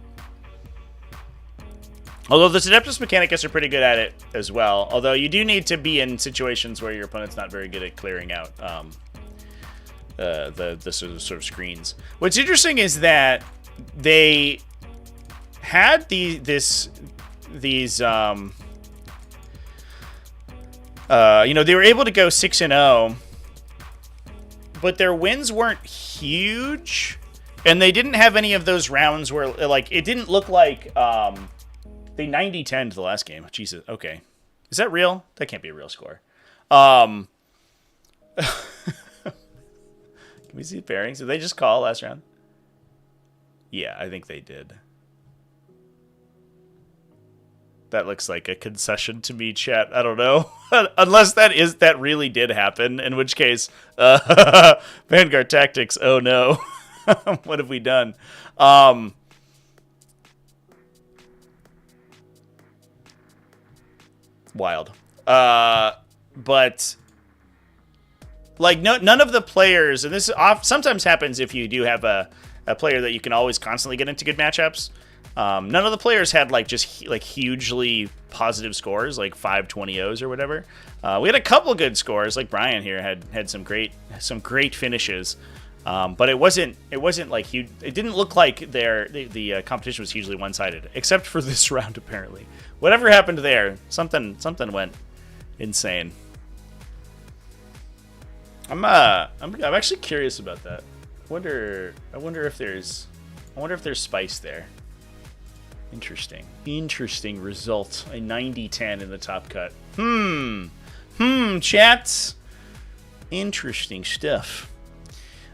Although the Adeptus Mechanicus are pretty good at it as well. Although you do need to be in situations where your opponent's not very good at clearing out the sort of screens. What's interesting is that they had these you know, they were able to go 6-0, but their wins weren't huge, and they didn't have any of those rounds where like it didn't look like they 90-10 to the last game. Jesus, okay. Is that real? That can't be a real score. Can we see pairings? Did they just call last round? Yeah, I think they did. That looks like a concession to me, chat. I don't know. Unless that really did happen, in which case, Vanguard Tactics, oh no. What have we done? Wild. But like none of the players, and this sometimes happens if you do have a player that you can always constantly get into good matchups. None of the players had like just like hugely positive scores, like 5-20-0s or whatever. We had a couple good scores, like Brian here had some great finishes. But it wasn't like huge. It didn't look like the competition was hugely one-sided, except for this round apparently. Whatever happened there, something went insane. I'm actually curious about that. I wonder if there's spice there. Interesting result. A 90-10 in the top cut. Chats. Interesting stuff.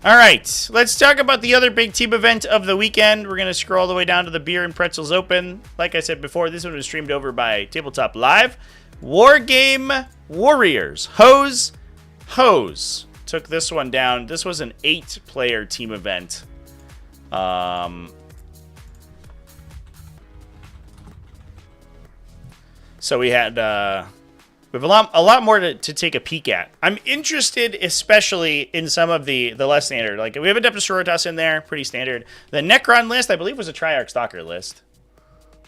All right, let's talk about the other big team event of the weekend. We're going to scroll all the way down to the Beer and Pretzels Open. Like I said before, this one was streamed over by Tabletop Live. Wargame Warriors. Hose took this one down. This was an 8-player team event. So we had... we have a lot more to take a peek at. I'm interested, especially in some of the less standard. Like we have Adeptus Sororitas in there, pretty standard. The Necron list, I believe, was a Triarch Stalker list.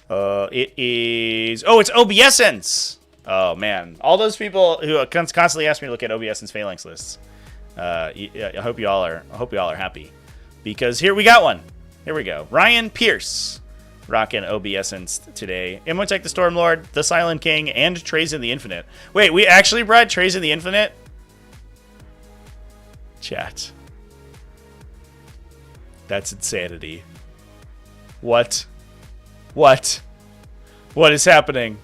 It is. Oh, it's OBSence. Oh man, all those people who constantly ask me to look at OBSence Phalanx lists. I hope you all are happy, because here we got one. Here we go. Ryan Pierce. Rockin' OBSence today. Imhotep the Stormlord, the Silent King, and Trazen the Infinite. Wait, we actually brought Trazen the Infinite? Chat. That's insanity. What? What? What is happening?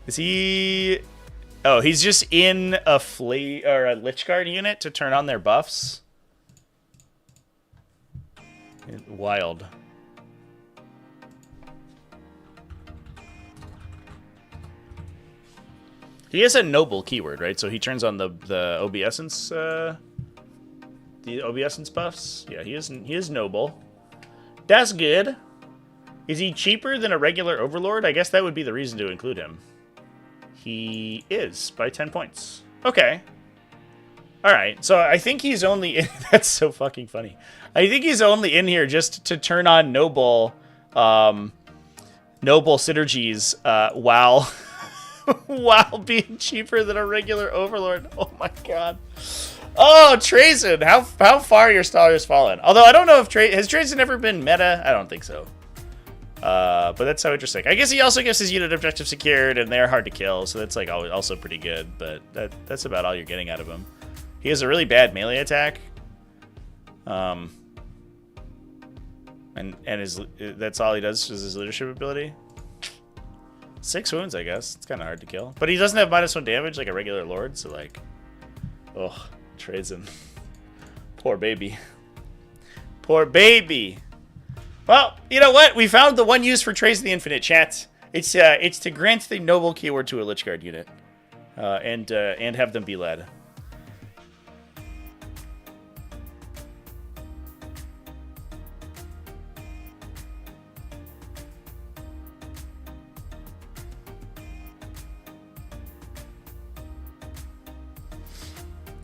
Is he... Oh, he's just in a a Lich Guard unit to turn on their buffs? Wild. He has a noble keyword, right? So he turns on the OBSence, the OBSence buffs. Yeah, he is noble. That's good. Is he cheaper than a regular Overlord? I guess that would be the reason to include him. He is by 10 points. Okay. All right, so I think he's only in, that's so fucking funny. I think he's only in here just to turn on noble synergies while while being cheaper than a regular overlord. Oh my god. Oh, Trazen, how far your star has fallen. Although I don't know if has Trazen ever been meta? I don't think so. But that's so interesting. I guess he also gets his unit objective secured, and they're hard to kill, so that's like also pretty good. But that's about all you're getting out of him. He has a really bad melee attack. And that's all he does is his leadership ability. 6 wounds, I guess. It's kind of hard to kill. But he doesn't have -1 damage like a regular lord, so like, oh, Trazen. Poor baby. Poor baby. Well, you know what? We found the one use for Trazen the Infinite, chat. It's to grant the noble keyword to a Lich Guard unit, and have them be led.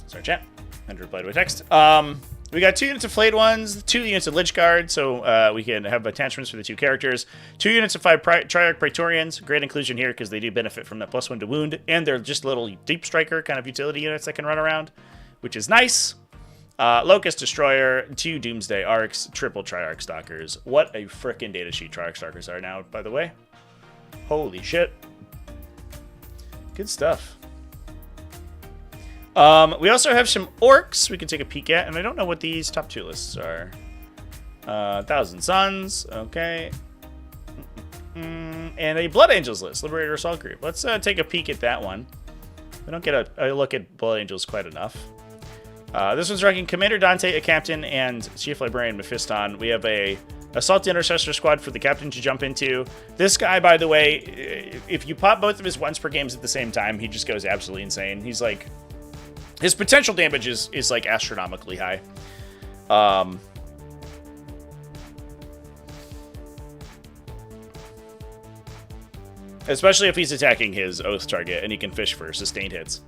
Sorry, chat. And replied with text. We got 2 units of flayed ones, 2 units of Lich Guard, so we can have attachments for the 2 characters. 2 units of 5 Triarch Praetorians. Great inclusion here because they do benefit from that +1 to wound, and they're just little deep striker kind of utility units that can run around, which is nice. Locust Destroyer, 2 Doomsday Arcs, triple Triarch Stalkers. What a frickin' datasheet Triarch Stalkers are now, by the way. Holy shit. Good stuff. We also have some Orks we can take a peek at, and I don't know what these top 2 lists are. Thousand Suns, okay. And a Blood Angels list, Liberator Assault Group. Let's take a peek at that one. We don't get a look at Blood Angels quite enough. This one's ranking Commander Dante, a captain, and Chief Librarian Mephiston. We have a Assault Intercessor squad for the captain to jump into. This guy, by the way, if you pop both of his once per games at the same time, he just goes absolutely insane. He's like... His potential damage is like astronomically high. Especially if he's attacking his Oath target and he can fish for sustained hits.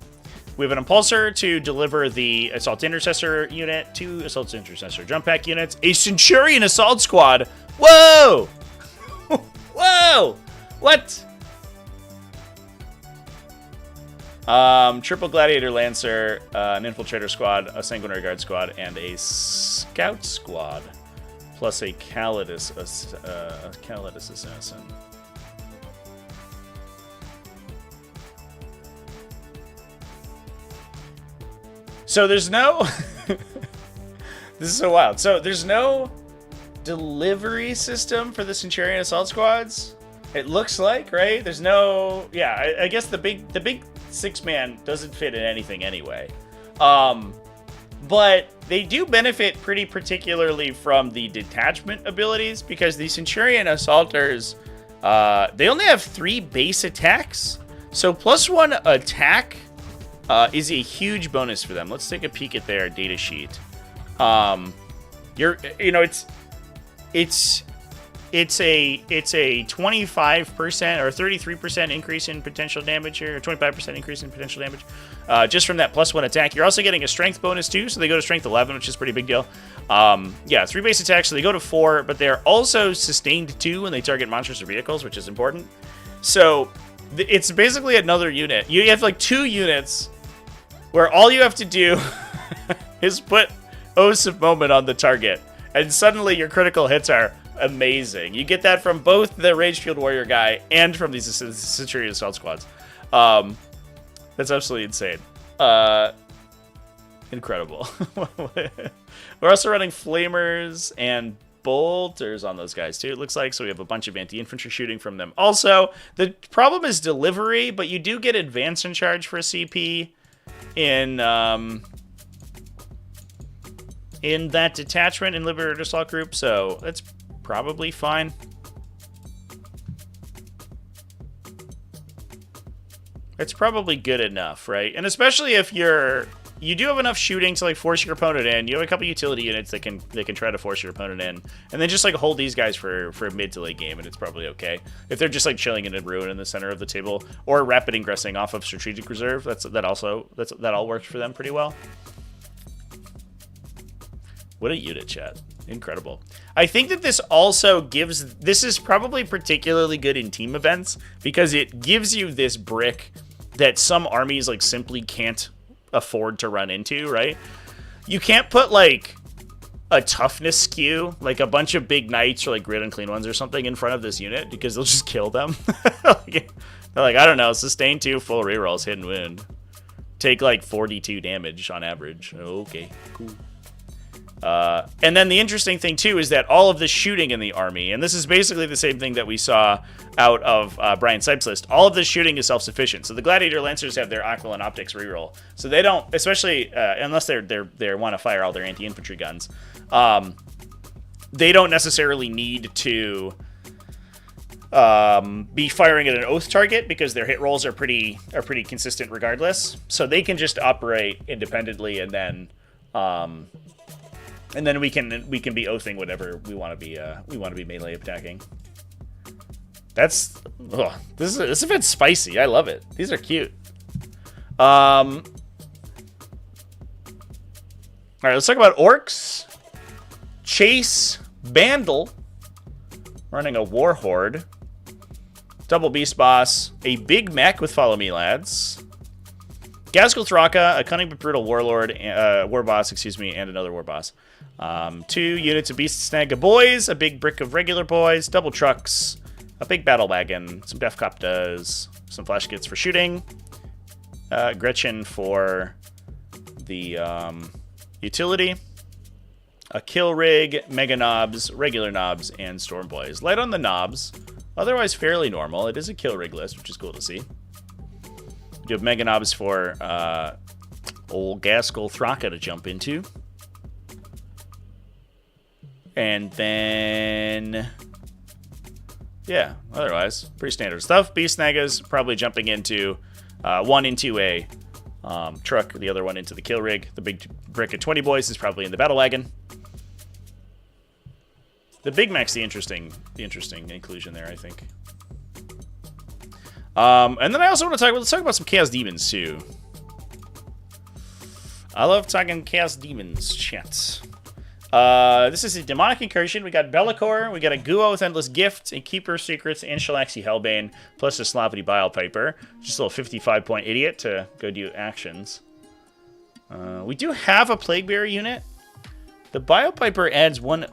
We have an Impulsor to deliver the Assault Intercessor unit, 2 Assault Intercessor jump pack units, a Centurion Assault Squad. Whoa! Whoa! What? Triple Gladiator Lancer, an Infiltrator Squad, a Sanguinary Guard Squad, and a Scout Squad, plus a Calidus Assassin. So there's no... This is so wild. So there's no delivery system for the Centurion Assault Squads? It looks like, right? There's no... Yeah, I guess the big 6-man doesn't fit in anything anyway. But they do benefit pretty particularly from the detachment abilities, because the Centurion Assaulters, they only have 3 base attacks. So +1 attack is a huge bonus for them. Let's take a peek at their data sheet. It's a 25% or 33% increase in potential damage here, or 25% increase in potential damage, just from that +1 attack. You're also getting a strength bonus too, so they go to strength 11, which is a pretty big deal. Yeah, 3 base attacks, so they go to 4, but they're also sustained 2 when they target monsters or vehicles, which is important. So it's basically another unit. You have like 2 units where all you have to do is put Oaths of Moment on the target, and suddenly your critical hits are amazing. You get that from both the Rage Field Warrior guy and from these Centurion Assault Squads. That's absolutely insane. Incredible. We're also running Flamers and Bolters on those guys too, it looks like. So we have a bunch of anti-infantry shooting from them. Also, the problem is delivery, but you do get advance in charge for a CP in that detachment in Liberator Assault Group, so that's probably fine. It's probably good enough, right? And especially if you do have enough shooting to like force your opponent in. You have a couple utility units that can try to force your opponent in, and then just like hold these guys for mid to late game, and it's probably okay. If they're just like chilling in a ruin in the center of the table or rapid ingressing off of strategic reserve, that all works for them pretty well. What a unit, chat. Incredible. I think that this also gives... This is probably particularly good in team events because it gives you this brick that some armies like simply can't afford to run into, right? You can't put like a toughness skew, like a bunch of big knights or like grid and clean ones or something in front of this unit because they'll just kill them. They're like, I don't know, sustain 2 full rerolls, hit and wound. Take like 42 damage on average. Okay, cool. And then the interesting thing too is that all of the shooting in the army, and this is basically the same thing that we saw out of Brian Sipes' list, all of the shooting is self-sufficient. So the Gladiator Lancers have their Aquiline Optics reroll, so they don't, especially unless they want to fire all their anti-infantry guns, they don't necessarily need to be firing at an oath target because their hit rolls are pretty consistent regardless. So they can just operate independently, and then we can be oathing whatever we want to be melee attacking. This event's spicy. I love it. These are cute. All right, let's talk about Orks. Chase Bandle running a war horde. Double beast boss, a big mech with follow me lads. Gaskell Thraka, a cunning but brutal warlord, war boss, and another war boss. 2 units of beast snag boys, a big brick of regular boys, double trucks, a big battle wagon, some def coptas, some flash kits for shooting, Gretchen for the utility, a kill rig, mega knobs, regular knobs, and storm boys. Light on the knobs, otherwise fairly normal. It is a kill rig list, which is cool to see. You have mega knobs for old Gaskell Thraka to jump into. And then, yeah, otherwise, pretty standard stuff. Beast Snagas probably jumping into one into a truck, the other one into the kill rig. The big brick of 20 boys is probably in the battle wagon. The Big Mac's the interesting inclusion there, I think. And then I also want to let's talk about some Chaos Demons too. I love talking Chaos Demons, chat. This is a Demonic Incursion. We got Bellicor, we got a Guo with Endless Gift, a Keeper Secrets, and Shalaxi Hellbane, plus a Slavity Bile Piper. Just a little 55-point idiot to go do actions. We do have a Plaguebearer unit. The Bile Piper adds one...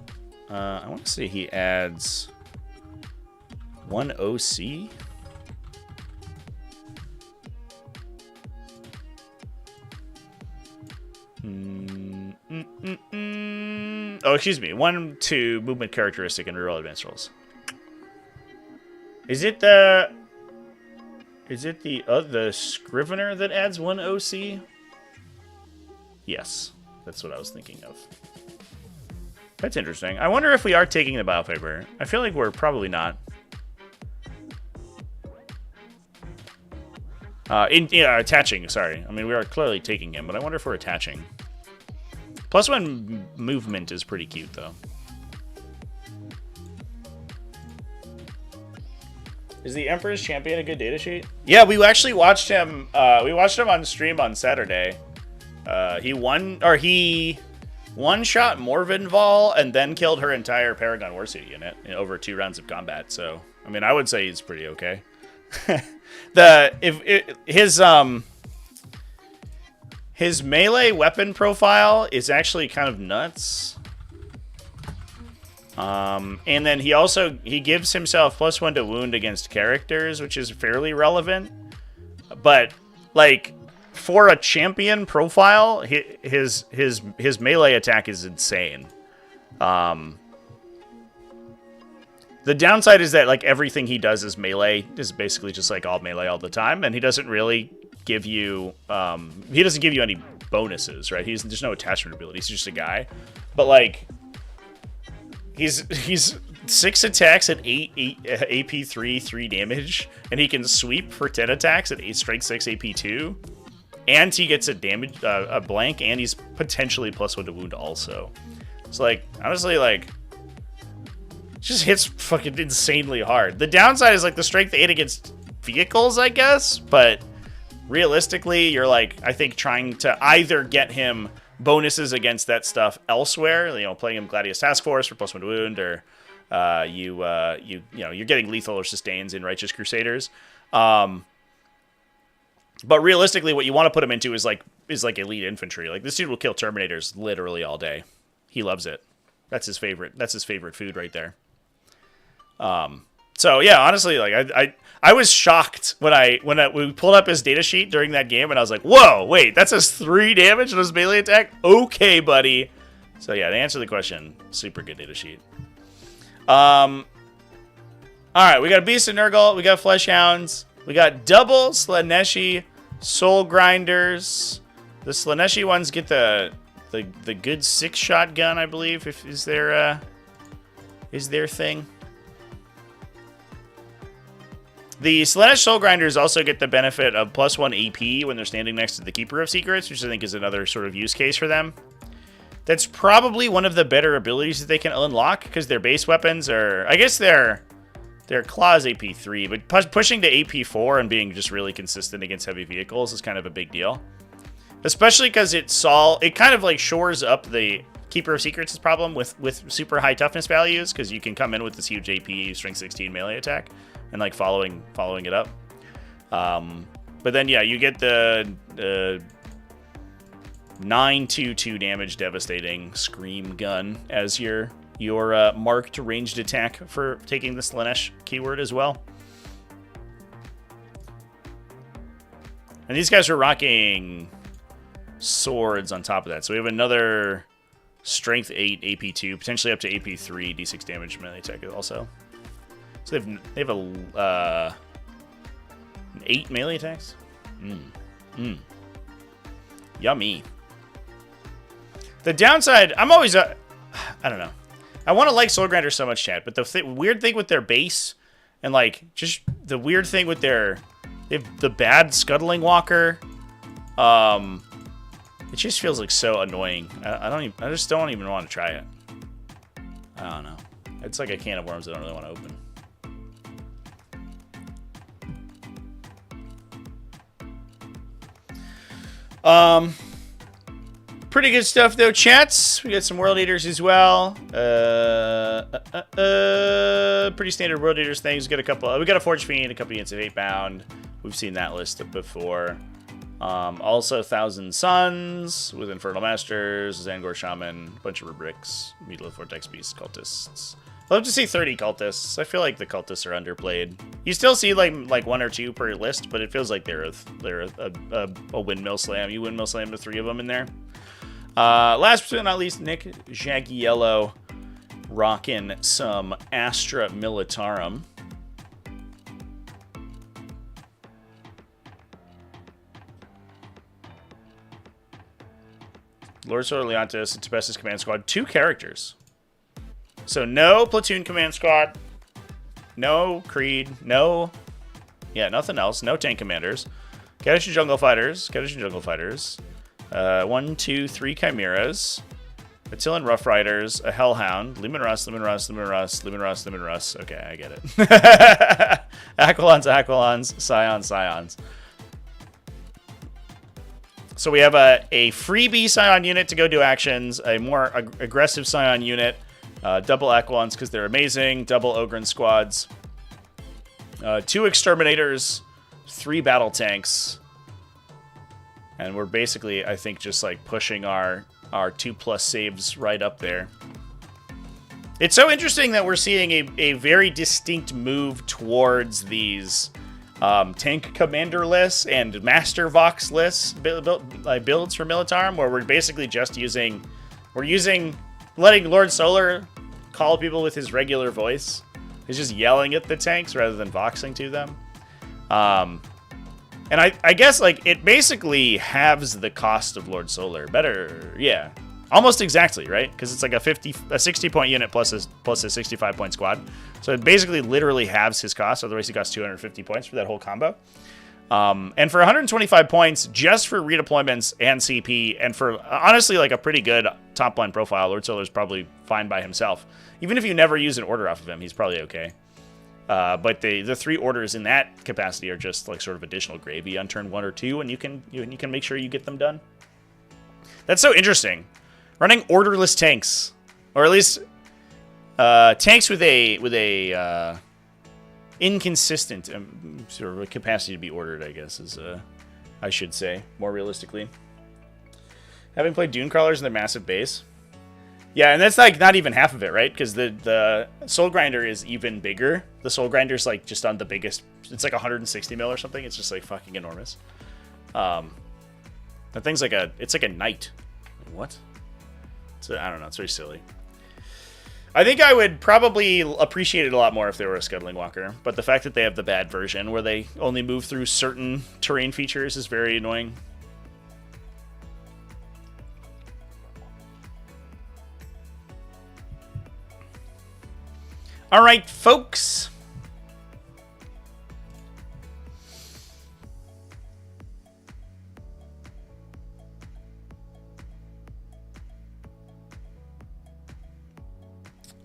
I want to say he adds 1 OC. Oh, excuse me. 1/2 movement characteristic and reroll advanced rolls. Is it the Scrivener that adds 1 OC? Yes, that's what I was thinking of. That's interesting. I wonder if we are taking the Biopaper. I feel like we're probably not. Attaching, sorry. I mean, we are clearly taking him, but I wonder if we're attaching. +1 movement is pretty cute, though. Is the Emperor's Champion a good data sheet? Yeah, we actually watched him. We watched him on stream on Saturday. He one-shot Morvenval and then killed her entire Paragon Warsuit unit in over 2 rounds of combat. So, I mean, I would say he's pretty okay. His melee weapon profile is actually kind of nuts. And then he gives himself +1 to wound against characters, which is fairly relevant. But like for a champion profile, his melee attack is insane. The downside is that like everything he does is melee, is basically just like all melee all the time, and he doesn't really give you any bonuses, right? There's no attachment ability. He's just a guy, but like he's 6 attacks at 8 AP 3 damage, and he can sweep for 10 attacks at 8 strength 6 AP 2, and he gets a blank, and he's potentially +1 to wound also. So like honestly, like just hits fucking insanely hard. The downside is like the strength 8 against vehicles, I guess, but realistically, you're like, I think trying to either get him bonuses against that stuff elsewhere. You know, playing him Gladius Task Force for +1 to wound, or you're getting lethal or sustains in Righteous Crusaders. But realistically, what you want to put him into is like elite infantry. Like, this dude will kill Terminators literally all day. He loves it. That's his favorite. That's his favorite food right there. So yeah, honestly, like I was shocked when we pulled up his data sheet during that game, and I was like, whoa, wait, that says 3 damage on his melee attack? Okay, buddy. So yeah, to answer the question, super good data sheet. All right, we got a Beast of Nurgle, we got Flesh Hounds, we got double Slaaneshi Soul Grinders. The Slaaneshi ones get the good 6-shot gun, I believe, is their thing. The Slaanesh Soul Grinders also get the benefit of +1 AP when they're standing next to the Keeper of Secrets, which I think is another sort of use case for them. That's probably one of the better abilities that they can unlock, because their base weapons are, I guess their claws AP3, but pushing to AP4 and being just really consistent against heavy vehicles is kind of a big deal. Especially because it kind of like shores up the Keeper of Secrets' problem with super high toughness values, because you can come in with this huge AP strength 16 melee attack and like following it up. But then yeah, you get the 9/2/2 damage devastating Scream gun as your marked ranged attack for taking the Slaanesh keyword as well. And these guys are rocking swords on top of that. So we have another strength 8 AP2, potentially up to AP3 D6 damage melee attack also. So they have a 8 melee attacks. Yummy. The downside, I'm always I don't know. I want to like Soul Grinder so much, chat, but the weird thing with their base, and like just the weird thing with they have the bad Scuttling Walker, it just feels like so annoying. I just don't even want to try it. I don't know. It's like a can of worms I don't really want to open. Pretty good stuff though, chats. We got some World Eaters as well. Pretty standard World Eaters things. We got a Forge Fiend, a couple units of 8-bound. We've seen that list before. Also 1,000 Suns with Infernal Masters, Zangor Shaman, a bunch of Rubrics, Mutilate Vortex Beasts, Cultists. I'd love to see 30 Cultists. I feel like the Cultists are underplayed. You still see like 1 or 2 per list, but it feels like they're a windmill slam. You windmill slam the 3 of them in there. Last but not least, Nick Jagiello rocking some Astra Militarum. Lord Sword Leontis and Tempestus Command Squad, 2 characters. So no Platoon Command Squad, no Creed, nothing else, no Tank Commanders. Kaddish and Jungle Fighters, 1, 2, 3 Chimeras, Attilan Rough Riders, a Hellhound, Lumen Rust. Okay, I get it. Aquilons, Scions. So we have a freebie Scion unit to go do actions, a more aggressive Scion unit, double Aquilons because they're amazing, double Ogryn squads, 2 Exterminators, 3 Battle Tanks, and we're basically, I think, just like pushing our 2+ saves right up there. It's so interesting that we're seeing a very distinct move towards these tank commander lists and master vox lists builds for Militarum, where we're basically just letting Lord Solar call people with his regular voice. He's just yelling at the tanks rather than voxing to them. And I guess like it basically halves the cost of Lord Solar. Better, yeah. Almost exactly, right? Because it's like a 60-point unit plus a 65-point squad. So it basically literally halves his cost. Otherwise, he costs 250 points for that whole combo. And for 125 points, just for redeployments and CP, and for honestly like a pretty good top-line profile, Lord Solar's probably fine by himself. Even if you never use an order off of him, he's probably okay. But the 3 orders in that capacity are just like sort of additional gravy on turn 1 or 2, and you can make sure you get them done. That's so interesting. Running orderless tanks, or at least tanks with a inconsistent sort of a capacity to be ordered, I guess, is I should say more realistically. Having played Dune Crawlers in their massive base. Yeah, and that's like not even half of it, right? Because the Soul Grinder is even bigger. The Soul Grinder's like just on the biggest. It's like 160 mil or something. It's just like fucking enormous. That thing's like it's like a knight. What? I don't know. It's very silly. I think I would probably appreciate it a lot more if they were a Scuttling Walker. But the fact that they have the bad version where they only move through certain terrain features is very annoying. All right, folks.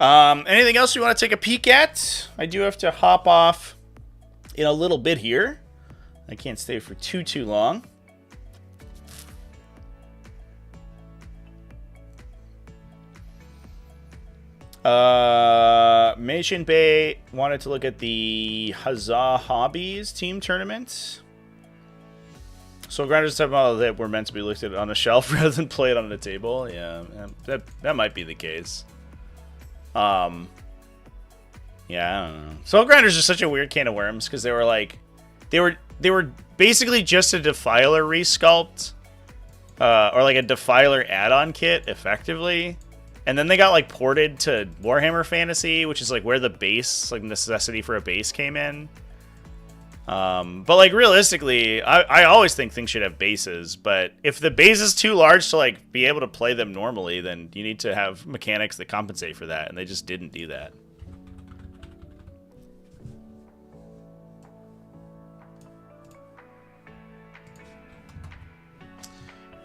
Anything else you want to take a peek at? I do have to hop off in a little bit here. I can't stay for too long. Mission Bay wanted to look at the Huzzah Hobbies team tournament. So grinders have all that were meant to be looked at on a shelf rather than played on a table. Yeah, that might be the case. Yeah, I don't know. Soul Grinders are such a weird can of worms because they were like, they were basically just a Defiler resculpt, or like a Defiler add-on kit, effectively. And then they got like ported to Warhammer Fantasy, which is like where the base, like necessity for a base came in. But like realistically, I always think things should have bases. But if the base is too large to like be able to play them normally, then you need to have mechanics that compensate for that, and they just didn't do that.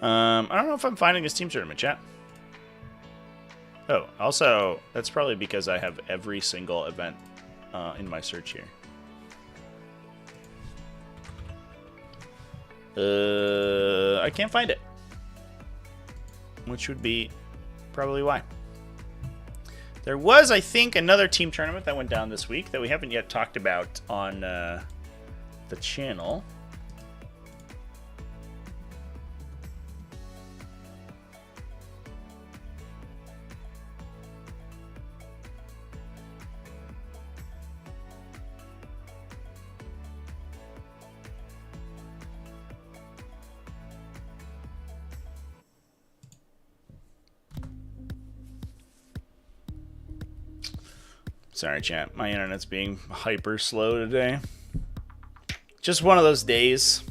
I don't know if I'm finding this team tournament, chat. Oh, also, that's probably because I have every single event in my search here. I can't find it. Which would be probably why. There was, I think, another team tournament that went down this week that we haven't yet talked about on the channel. Sorry, chat. My internet's being hyper slow today. Just one of those days.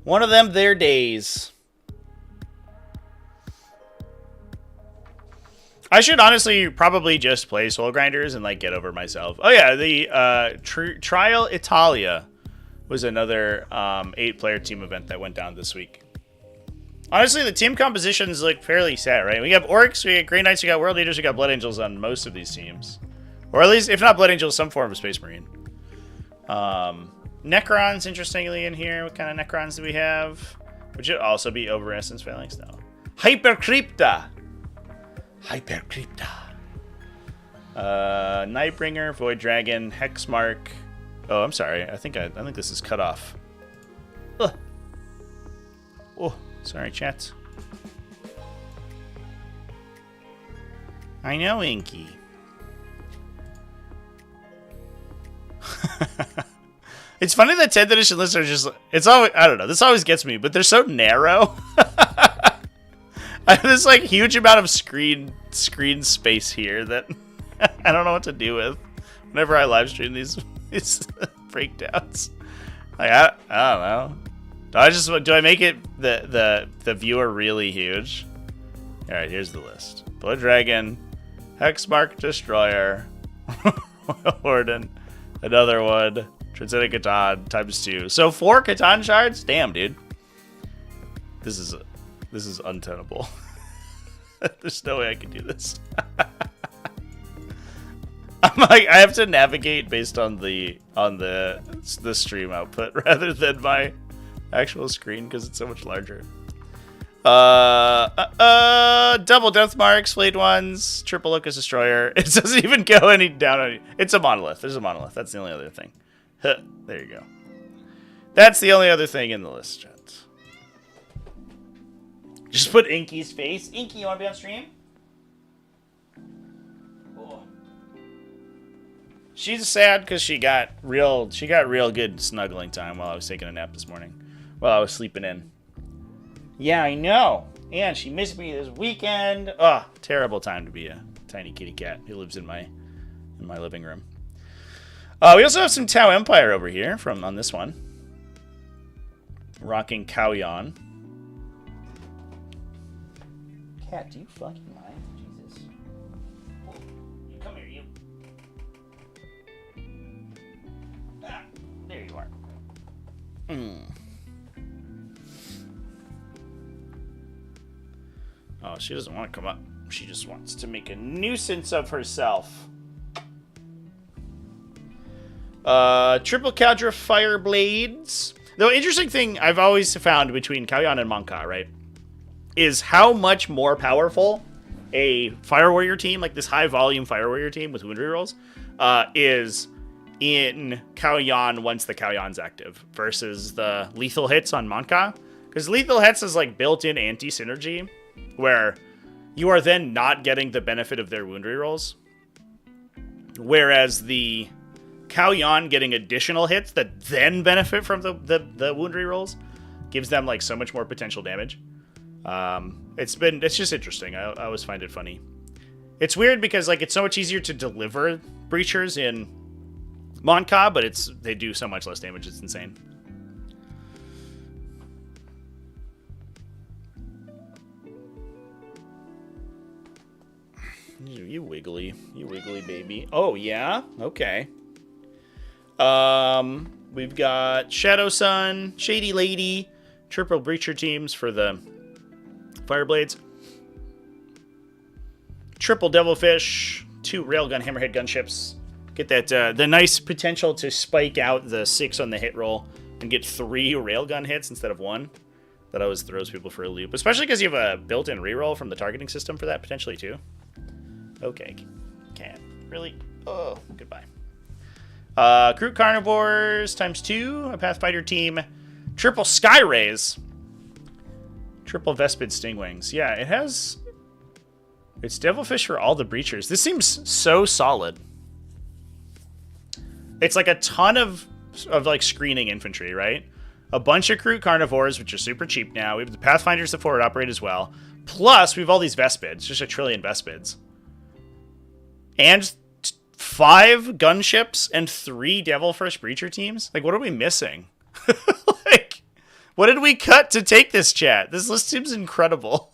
One of them their days. I should honestly probably just play Soul Grinders and like get over myself. Oh yeah, the Trial Italia was another 8-player team event that went down this week. Honestly, the team compositions look fairly set, right? We have Orks, we got Grey Knights, we got World Eaters, we got Blood Angels on most of these teams. Or at least, if not Blood Angels, some form of Space Marine. Necrons, interestingly, in here. What kind of Necrons do we have? Would should also be Over Essence Phalanx? No. Hypercrypta! Hypercrypta. Nightbringer, Void Dragon, Hexmark. Oh, I'm sorry. I think this is cut off. Ugh. Oh, sorry, chat. I know, Inky. It's funny that 10th edition lists are just, it's always, I don't know, this always gets me, but they're so narrow. I have this like huge amount of screen space here that I don't know what to do with whenever I live stream these breakdowns. Like I don't know. Do I make it the viewer really huge? All right, here's the list: Blood Dragon, Hexmark Destroyer, Warden, another one, Transcendent Catan ×2. So 4 Catan shards? Damn, dude. This is untenable. There's no way I can do this. I'm like, I have to navigate based on the stream output rather than my actual screen because it's so much larger. Double death marks, flayed ones, triple locust destroyer. It doesn't even go any down. It's a monolith. There's a monolith. That's the only other thing. There you go. That's the only other thing in the list, gents. Just put Inky's face. Inky, you want to be on stream? Cool. She's sad because she got real good snuggling time while I was taking a nap this morning, while I was sleeping in. Yeah, I know. And she missed me this weekend. Ugh, terrible time to be a tiny kitty cat who lives in my living room. We also have some T'au Empire over here on this one. Rocking Kauyon. Cat, do you fucking mind? Jesus. You come here, you. Ah, there you are. Oh, she doesn't want to come up. She just wants to make a nuisance of herself. Triple Cadra Fire Blades. The interesting thing I've always found between Kauyon and Monka, right, is how much more powerful a Fire Warrior team, like this high-volume Fire Warrior team with wound rerolls, is in Kauyon once the Kauyon's active versus the lethal hits on Monka. Because lethal hits is like built-in anti-synergy, where you are then not getting the benefit of their wound rerolls. Whereas the Kauyon getting additional hits that then benefit from the wound rerolls gives them like so much more potential damage. It's just interesting. I always find it funny. It's weird because like it's so much easier to deliver breachers in Monka, but they do so much less damage. It's insane. You wiggly baby. Oh yeah, okay. We've got Shadow Sun, Shady Lady, triple breacher teams for the Fireblades, triple Devilfish, 2 Railgun Hammerhead gunships. Get that the nice potential to spike out the 6 on the hit roll and get 3 Railgun hits instead of 1. That always throws people for a loop, especially because you have a built-in reroll from the targeting system for that potentially too. Okay, can't really. Oh, goodbye. Crew Carnivores ×2, a Pathfinder team, triple Sky Rays, triple Vespid Stingwings. Yeah, it's Devilfish for all the breachers. This seems so solid. It's like a ton of like screening infantry, right? A bunch of Crew Carnivores, which are super cheap now. We have the Pathfinders that forward operate as well. Plus, we have all these Vespids, just 1 trillion Vespids. And 5 gunships and 3 Devilfish breacher teams? Like, what are we missing? Like, what did we cut to take this, chat? This list seems incredible.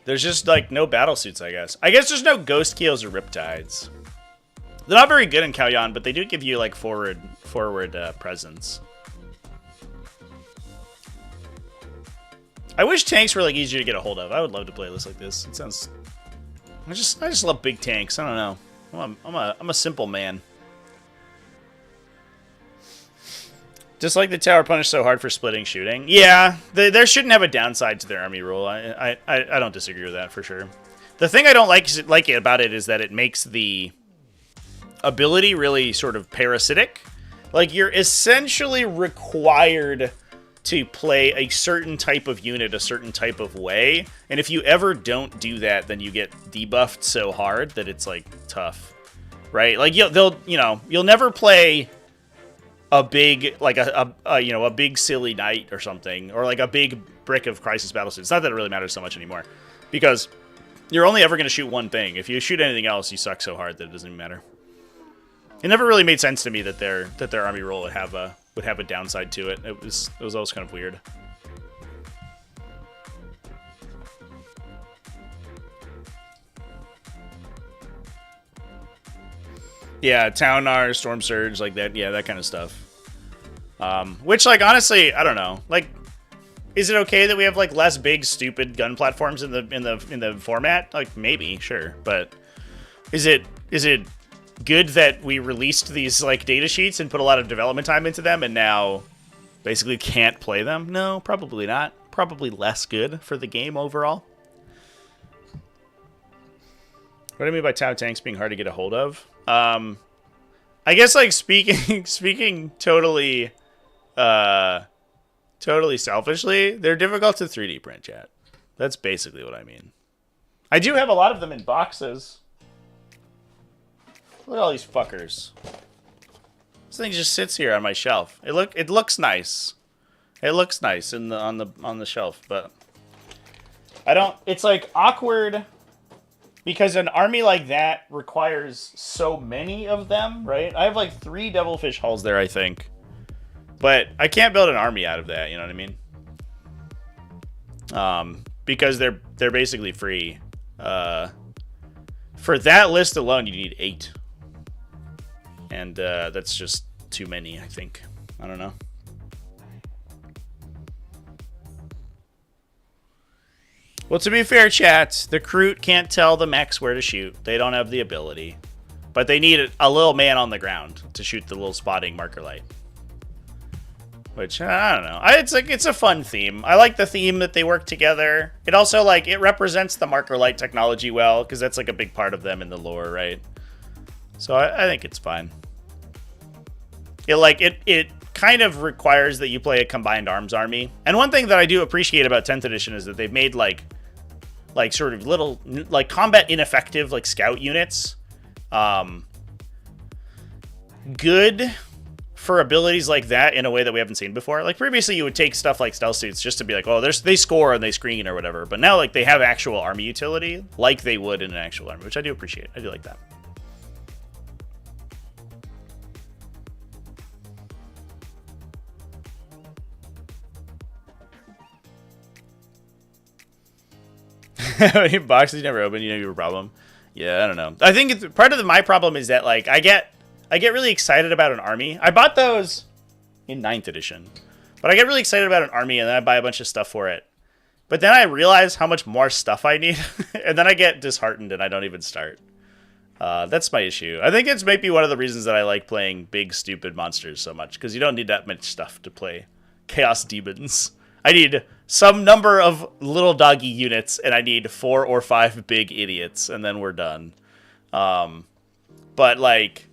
There's just, like, no battle suits, I guess. I guess there's no Ghost Keels or Riptides. They're not very good in Kauyon, but they do give you, like, forward presence. I wish tanks were like easier to get a hold of. I would love to play a list like this. It sounds. I just love big tanks. I don't know. I'm a simple man. Just like the Tower Punish so hard for splitting shooting. Yeah, there shouldn't have a downside to their army rule. I don't disagree with that for sure. The thing I don't like about it is that it makes the ability really sort of parasitic. Like you're essentially required to play a certain type of unit a certain type of way, and if you ever don't do that, then you get debuffed so hard that it's like tough, right? Like you'll never play a big like a big silly knight or something, or like a big brick of Crisis Battlesuit. It's not that it really matters so much anymore, because you're only ever going to shoot one thing. If you shoot anything else, you suck so hard that it doesn't even matter. It never really made sense to me that their army roll would have a downside to it. It was always kind of weird. Yeah, Taunar, Storm Surge, like that. Yeah, that kind of stuff. Which, like, honestly, I don't know. Like, is it okay that we have like less big, stupid gun platforms in the format? Like, maybe, sure, but is it good that we released these like data sheets and put a lot of development time into them, and now basically can't play them? No, probably not. Probably less good for the game overall. What do I mean by Tau tanks being hard to get a hold of? I guess like speaking totally selfishly, they're difficult to 3D print, chat. That's basically what I mean. I do have a lot of them in boxes. Look at all these fuckers. This thing just sits here on my shelf. It looks nice. It looks nice on the shelf, but I don't. It's like awkward because an army like that requires so many of them, right? I have like 3 Devilfish hulls there, I think, but I can't build an army out of that. You know what I mean? Because they're basically free. For that list alone, you need 8, and that's just too many, I think. I don't know. Well, to be fair, chat, the Kroot can't tell the mechs where to shoot. They don't have the ability. But they need a little man on the ground to shoot the little spotting marker light. Which, I don't know. It's a fun theme. I like the theme that they work together. It also, like, it represents the marker light technology well, because that's, like, a big part of them in the lore, right? So I think it's fine. It kind of requires that you play a combined arms army. And one thing that I do appreciate about 10th edition is that they've made, like sort of little, like, combat ineffective, like, scout units. Good for abilities like that in a way that we haven't seen before. Like, previously you would take stuff like stealth suits just to be like, oh, they score and they screen or whatever. But now, like, they have actual army utility like they would in an actual army, which I do appreciate. I do like that. How many boxes you never opened? You know you have a problem. Yeah, I don't know. I think it's part of my problem is that, like, I get really excited about an army. I bought those in 9th edition, but I get really excited about an army and then I buy a bunch of stuff for it. But then I realize how much more stuff I need, and then I get disheartened and I don't even start. That's my issue. I think it's maybe one of the reasons that I like playing big, stupid monsters so much, because you don't need that much stuff to play Chaos Demons. I need some number of little doggy units, and I need 4 or 5 big idiots, and then we're done. But, like,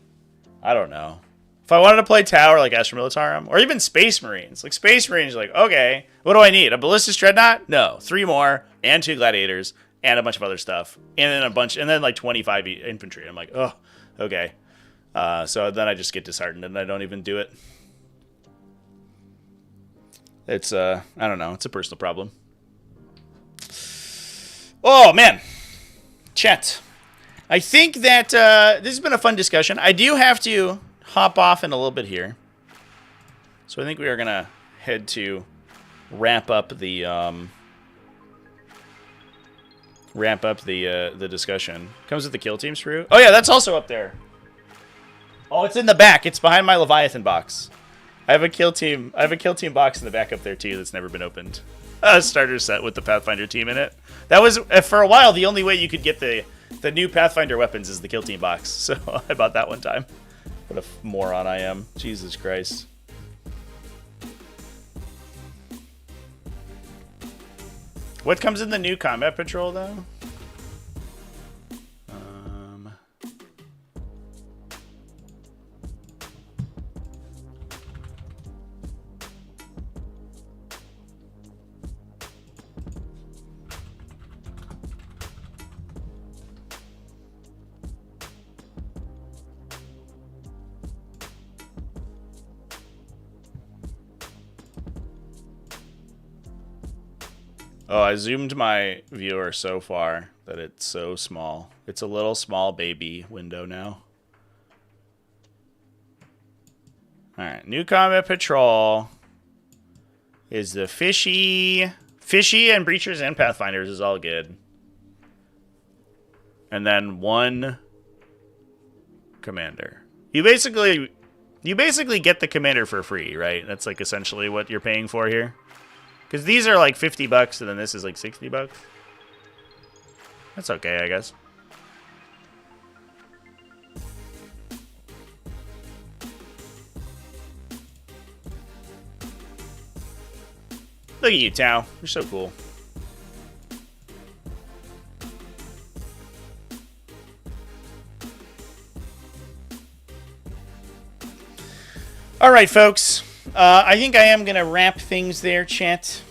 I don't know. If I wanted to play Tau or, like, Astra Militarum, or even Space Marines. Like, Space Marines, like, okay, what do I need? A Ballistic Dreadnought? No. 3 more, and 2 Gladiators, and a bunch of other stuff. And then, like, 25 infantry. I'm like, oh, okay. So then I just get disheartened, and I don't even do it. It's, I don't know. It's a personal problem. Oh, man. Chat. I think that this has been a fun discussion. I do have to hop off in a little bit here. So I think we are going to head to wrap up the discussion. Comes with the kill team sprue. Oh, yeah, that's also up there. Oh, it's in the back. It's behind my Leviathan box. I have a kill team box in the back up there too that's never been opened. A starter set with the Pathfinder team in it. That was for a while the only way you could get the new Pathfinder weapons is the kill team box. So I bought that one time. What a moron I am. Jesus Christ. What comes in the new combat patrol though? Oh, I zoomed my viewer so far that it's so small. It's a little small baby window now. Alright, new combat patrol is the fishy and breachers and pathfinders is all good. And then 1 commander. You basically get the commander for free, right? That's like essentially what you're paying for here. Because these are like $50 and then this is like $60. That's okay, I guess. Look at you, T'au. You're so cool. All right, folks. I think I am going to wrap things there, chat.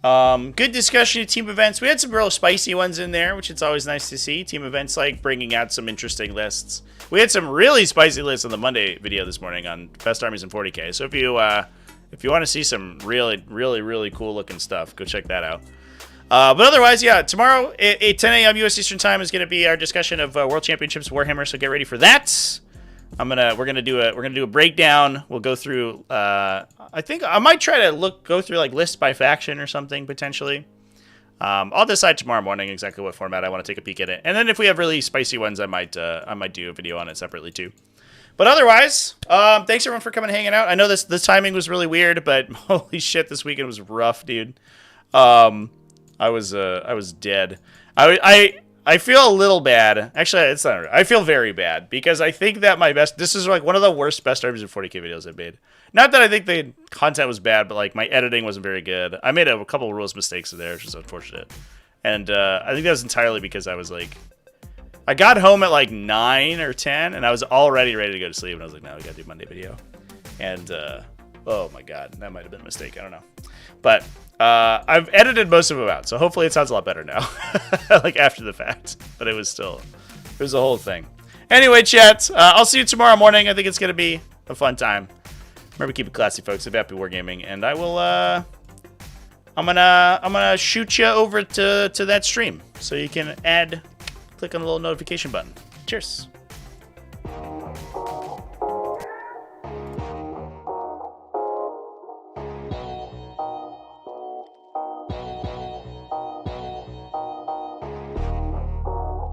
Good discussion of team events. We had some real spicy ones in there, which it's always nice to see. Team events like bringing out some interesting lists. We had some really spicy lists on the Monday video this morning on best armies in 40k. So if you want to see some really cool looking stuff, go check that out. But otherwise, yeah, tomorrow at 10 a.m. U.S. Eastern Time is going to be our discussion of World Championships Warhammer. So get ready for that. We're gonna do a breakdown. We'll go through. I think I might try to go through like lists by faction or something potentially. I'll decide tomorrow morning exactly what format I want to take a peek at it, and then if we have really spicy ones, I might do a video on it separately too. But otherwise, thanks everyone for coming and hanging out. I know this timing was really weird, but holy shit, this weekend was rough, dude. I was dead. I feel a little bad. Actually, it's not. I feel very bad because I think that this is like one of the worst best armies in 40k videos I've made. Not that I think the content was bad, but like my editing wasn't very good. I made a couple of rules mistakes in there, which is unfortunate. And I think that was entirely because I was like, I got home at like 9 or 10, and I was already ready to go to sleep. And I was like, no, we gotta do Monday video. And oh my god, that might have been a mistake. I don't know, but. I've edited most of them out, so hopefully it sounds a lot better now, like after the fact. But it was a whole thing. Anyway, chat, I'll see you tomorrow morning. I think it's gonna be a fun time. Remember, keep it classy, folks. Happy wargaming, and I will. I'm gonna shoot you over to that stream so you can click on the little notification button. Cheers.